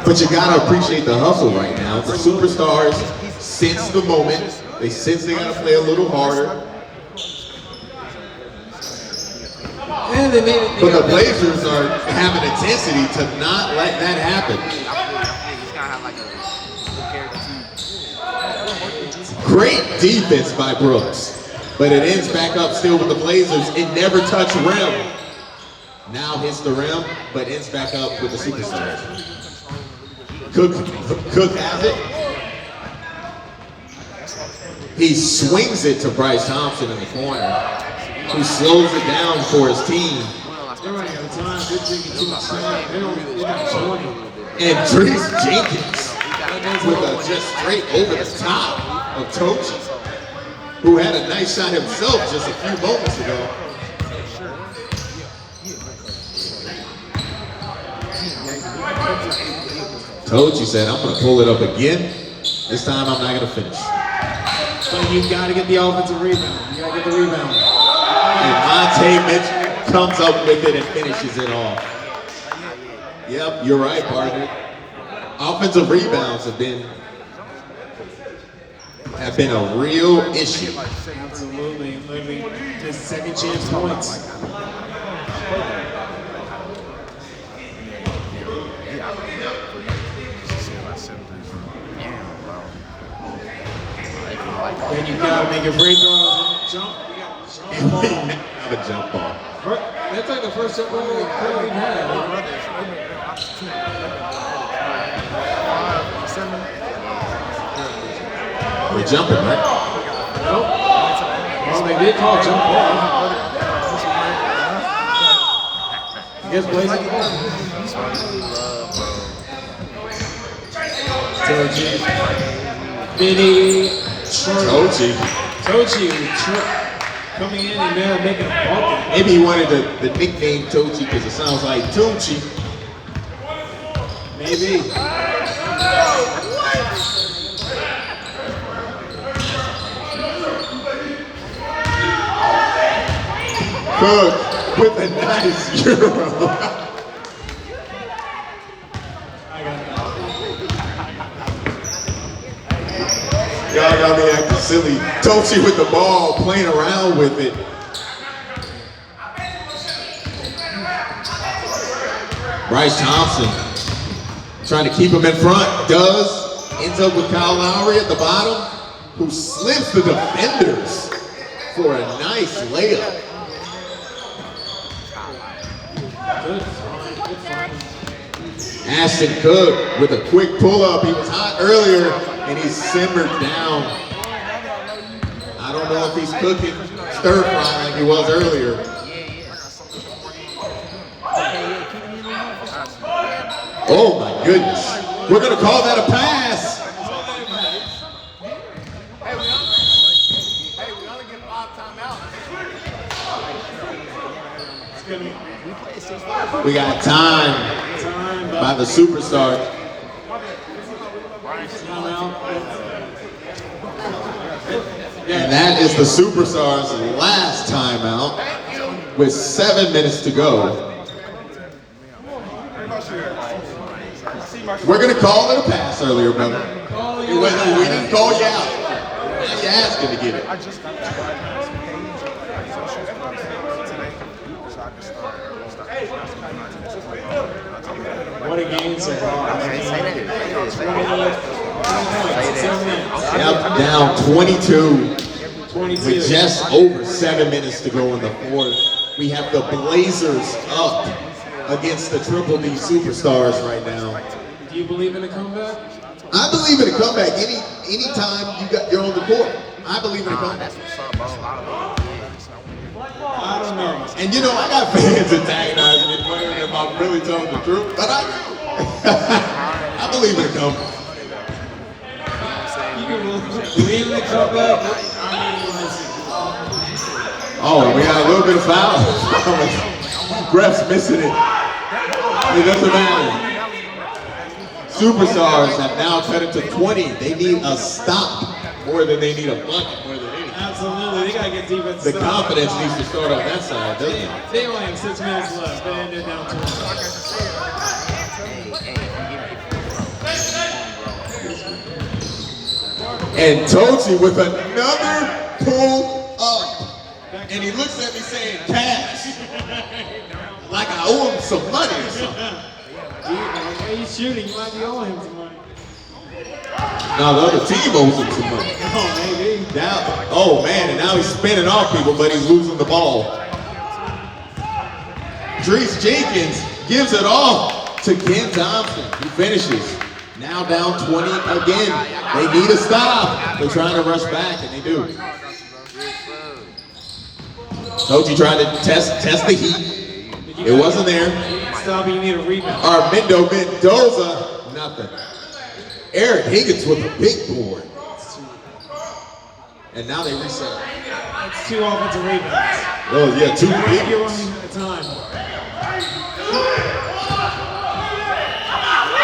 But you gotta appreciate the hustle right now. The Superstars sense the moment. They sense they gotta play a little harder. And they made it. But the Blazers are having intensity to not let that happen. Great defense by Brooks. But it ends back up still with the Blazers. It never touched rim. Now hits the rim, but ends back up with the Superstars. Cook has it. He swings it to Bryce Thompson in the corner, who slows it down for his team. They're running out of time. They're taking too much time. They got 20. And Trace Jenkins with a just straight over the top of Tochi, who had a nice shot himself just a few moments ago. Tochi said, I'm gonna pull it up again. This time I'm not gonna finish. So you gotta get the offensive rebound. You gotta get the rebound. And Monte Mitchell comes up with it and finishes it off. Yep, you're right, partner. Offensive rebounds have been a real issue. Absolutely, literally just second chance points. Then you gotta make a free throw and jump. You got jump ball. Have a jump ball. That's like the first jump ball we've had. We're jumping, right? Nope. Well, they did call jump ball. I guess blazing ball. Tochi. Biddy. Tochi. Tochi coming in and now making a ball. Maybe he wanted the nickname Tochi because it sounds like Tochi. Maybe. Cook with a nice euro. Y'all got me acting silly. Tochi with the ball, playing around with it. Bryce Thompson trying to keep him in front. Does. Ends up with Kyle Lowry at the bottom, who slips the defenders for a nice layup. Good find. Ashton Cook with a quick pull-up. He was hot earlier, and he simmered down. I don't know if he's cooking stir fry like he was earlier. Oh my goodness. We're gonna call that a pass. Hey, we only get 5 timeouts. We got time by the superstar. And that is the superstar's last timeout with 7 minutes to go. We're gonna call it a pass earlier, brother. We didn't call you out. Now you asking to get it. What a game so far. Yep, down 22 22. with just over 7 minutes to go in the fourth. We have the Blazers up against the Triple D Superstars right now. Do you believe in a comeback? I believe in a comeback anytime you're on the court. I believe in a comeback. I don't know. And you know, I got fans antagonizing me, wondering if I'm really telling the truth, but I do. I believe in a comeback. You can believe in a comeback. Oh, we got a little bit of foul. Ref's missing it. It doesn't matter. Superstars have now cut it to 20. They need a stop more than they need a bucket more than anything. Absolutely, they gotta get defense. The confidence needs to start on that side, doesn't it? They only have 6 minutes left, and they're down 20. And Tochi with another pull up. And he looks at me saying, cash. Like I owe him some money or something. Hey, he's shooting, you might be owing him some money. Now the other team owes him some money. Oh, maybe. Now, oh man, and now he's spinning off people, but he's losing the ball. Drees Jenkins gives it off to Ken Thompson. He finishes. Now down 20 again. They need a stop. They're trying to rush back, and they do. Tochi trying to test the heat. It wasn't there. Stop, you need a rebound. Armando Mendoza, nothing. Eric Higgins with a big board. And now they reset. That's 2 offensive rebounds. Oh yeah, 2 big Give ones. one at a time.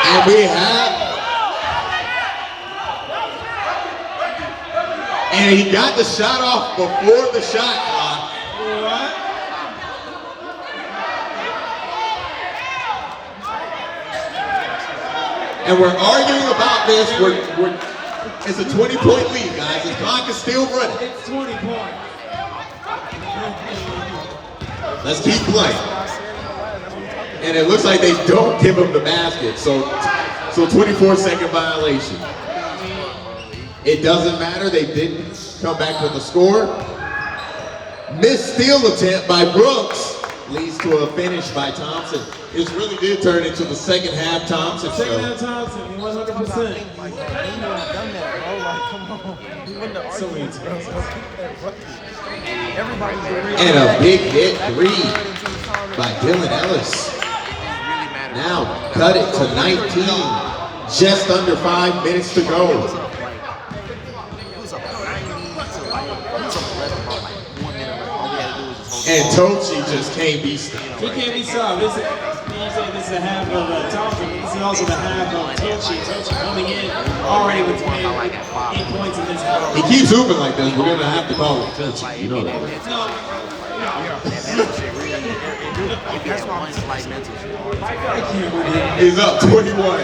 And we have, and he got the shot off before the shot clock. What? And we're arguing about this. It's a 20-point lead, guys. The clock is still running. It's 20 points. Let's keep playing. And it looks like they don't give him the basket. So 24-second violation. It doesn't matter. They didn't come back with a score. Missed steal attempt by Brooks leads to a finish by Thompson. It really did turn into the second half Thompson show. Second half Thompson, 100%. Like, done that, bro. Like, come So many times. And a big hit three by Dylan Ellis. Now cut it to 19. Just under 5 minutes to go. And Tochi just can't be stopped. He can't be stopped. This is the half of Thompson. This is also the half of Tochi. Tochi coming in already with 8 points in this half. He keeps hooping like this. We're gonna have to call it Tochi. You know that. He's up 21.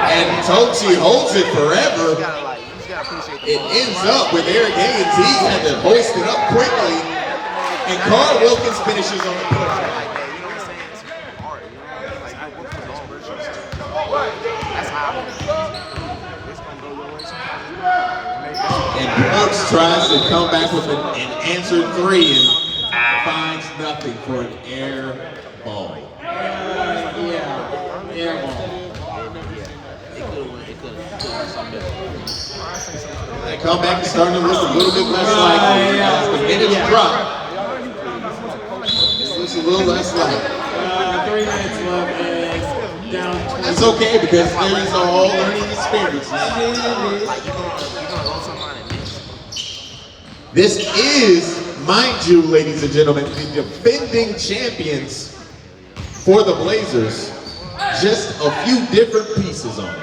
And Tochi holds it forever. It ends up with Eric Haynes. He had to hoist it up quickly. And Carl Wilkins finishes on the push. And Brooks tries to come back with an answered three and finds nothing for an air ball. Air ball. That comeback is starting to look a little bit less likely as the minutes drop. It looks a little less likely. 3 minutes left and down 20. That's okay because there is all learning experiences. This is, mind you, ladies and gentlemen, the defending champions for the Blazers. Just a few different pieces on it.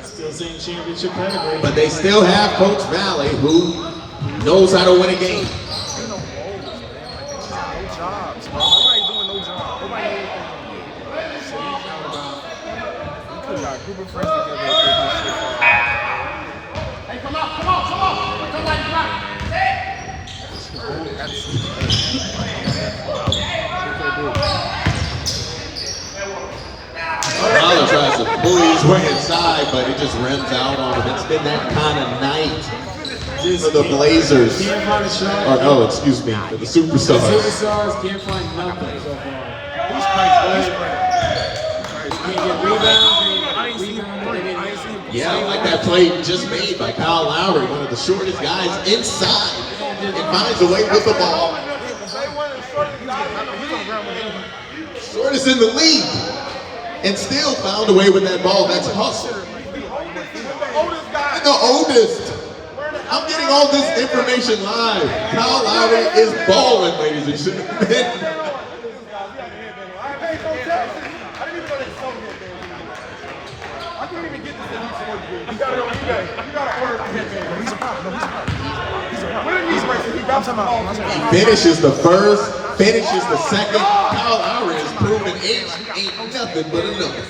Still same championship pedigree. But they still have Coach Valley who knows how to win a game. Hey, come on. Come like that. Mahler tries to pull his way inside, but it just rims out on him. It's been that kind of night for the Blazers. Can't find a shot. Or no, excuse me, for the Superstars. The Superstars can't find nothing so far. He's crazy. Can't get rebounds. Yeah, like that play just made by Kyle Lowry, one of the shortest guys inside, and finds a way with the ball. Shortest in the league, and still found a way with that ball. That's hustle. And the oldest. I'm getting all this information live. Kyle Lowry is balling, ladies and gentlemen. I can't even get this in these sports games. You got it on eBay. You got to order the headband. He's a problem. No, he's a problem. What are these races? He got some out. He finishes the first, finishes the second. Kyle Lowry has proven age ain't nothing but a number.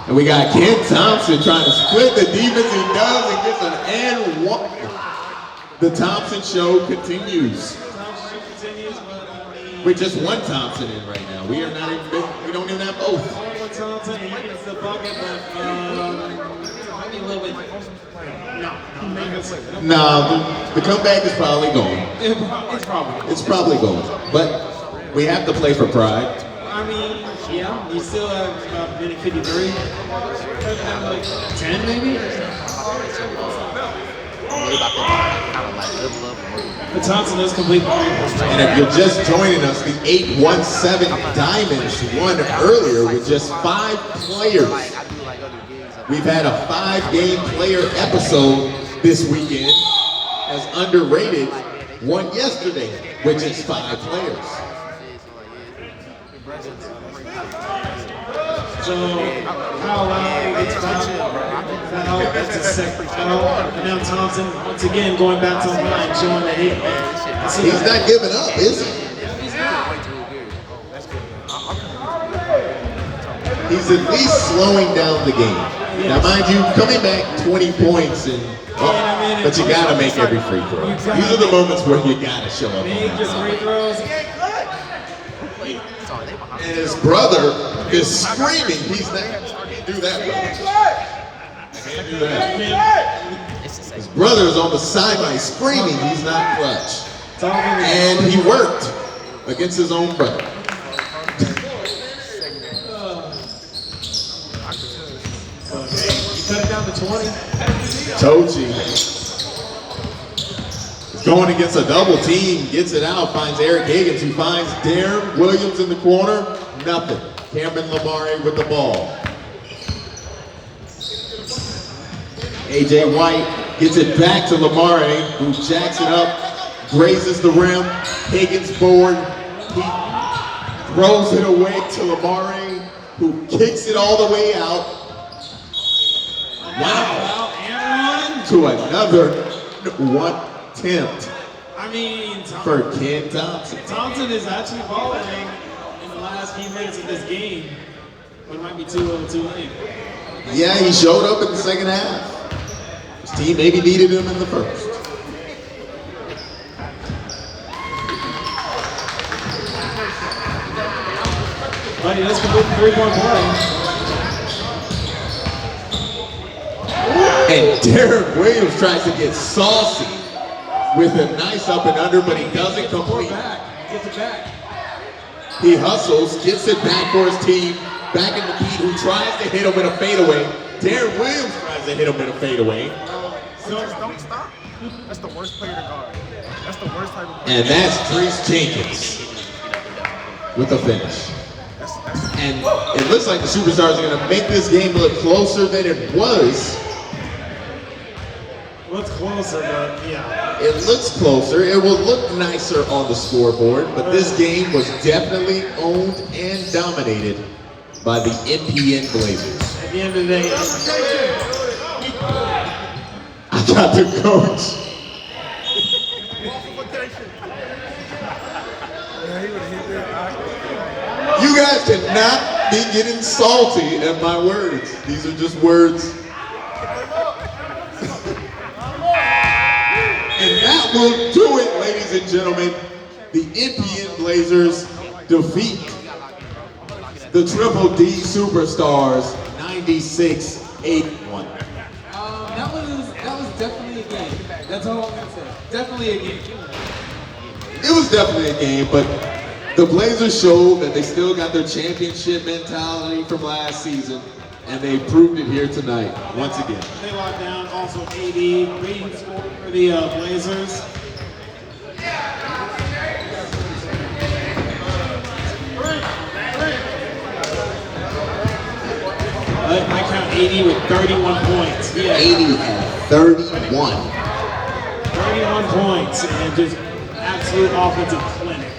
And we got Ken Thompson trying to split the defense. He does and gets an and one. The Thompson show continues. With just one Thompson in right now. We don't even have both. Thompson, he gets the bucket, but maybe a little bit. No, the comeback is probably going. It's probably going. But we have to play for pride. I mean, yeah, you still have minute 53. Like 10 maybe? But Thompson does complete the three. And if you're just joining us, the 817 Diamonds won earlier with just 5 players. We've had a 5-game player episode this weekend, as Underrated won yesterday with just 5 players. So, Kyle Lowry gets fouled. That's a second foul. And now Thompson, once again, going back to the line, showing that he's not giving up, is he? He's at least slowing down the game. Now, mind you, coming back 20 points and in and But you gotta make every free throw. These are the moments where you gotta show up. make your free throws. And his brother is screaming. He's not. I can't do that. I can't do that. His brother is on the sideline screaming. He's not clutch. And he worked against his own brother. Cut it down to 20. Tochi is going against a double team, gets it out, finds Eric Higgins, who finds Darren Williams in the corner. Nothing. Cameron Lamare with the ball. AJ White gets it back to Lamare, who jacks it up, grazes the rim. Higgins forward. He throws it away to Lamare, who kicks it all the way out. Wow. To another one attempt I mean, for Ken Thompson. Thompson is actually balling in the last few minutes of this game, but it might be too little too late. Yeah, he showed up in the second half. His team maybe needed him in the first. Buddy, let's complete the three-point play. And Darren Williams tries to get saucy with a nice up and under, but he doesn't complete. Gets it back. He hustles, gets it back for his team. Back in the Heat, who tries to hit him with a fadeaway. Darren Williams tries to hit him with a fadeaway. Just don't stop. That's the worst player to guard. That's the worst type of player. And that's Treese Jenkins with a finish. And it looks like the Superstars are going to make this game look closer than it was. Looks closer, but yeah. It looks closer. It will look nicer on the scoreboard, but this game was definitely owned and dominated by the NPN Blazers. At the end of the day, I got the coach. You guys cannot be getting salty at my words. These are just words. And that will do it, ladies and gentlemen. The NPN Blazers defeat the Triple D Superstars 96-81. that was definitely a game. That's all I'm gonna say. Definitely a game. It was definitely a game, but the Blazers showed that they still got their championship mentality from last season, and they proved it here tonight, once again. They locked down also AD, leading scorer for the Blazers. I count AD with 31 points. Yeah. 80 and 31. 31 points and just absolute offensive clinic.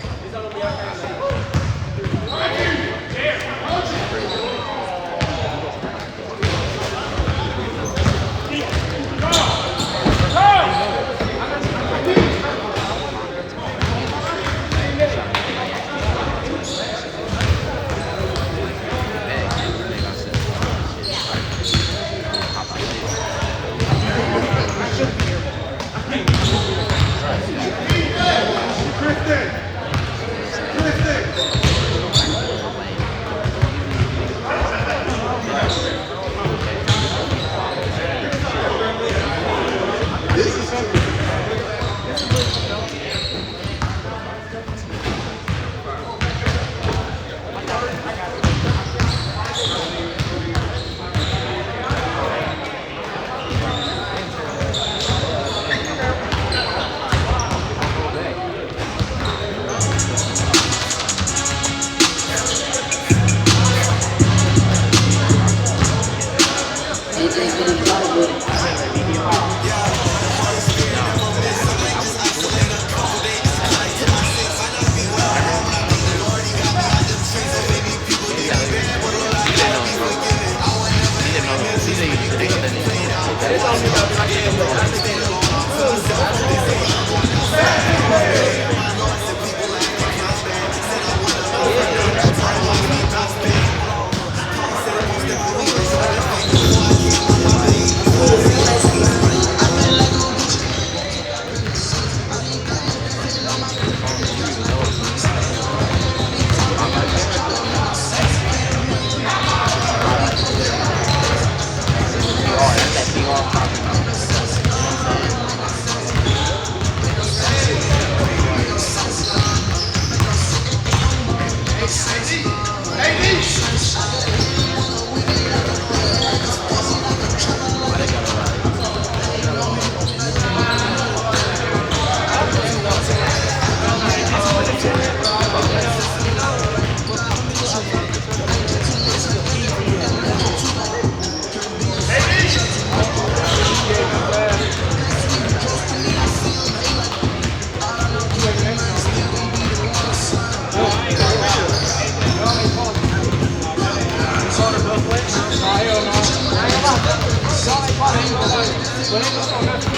But ain't no nothing.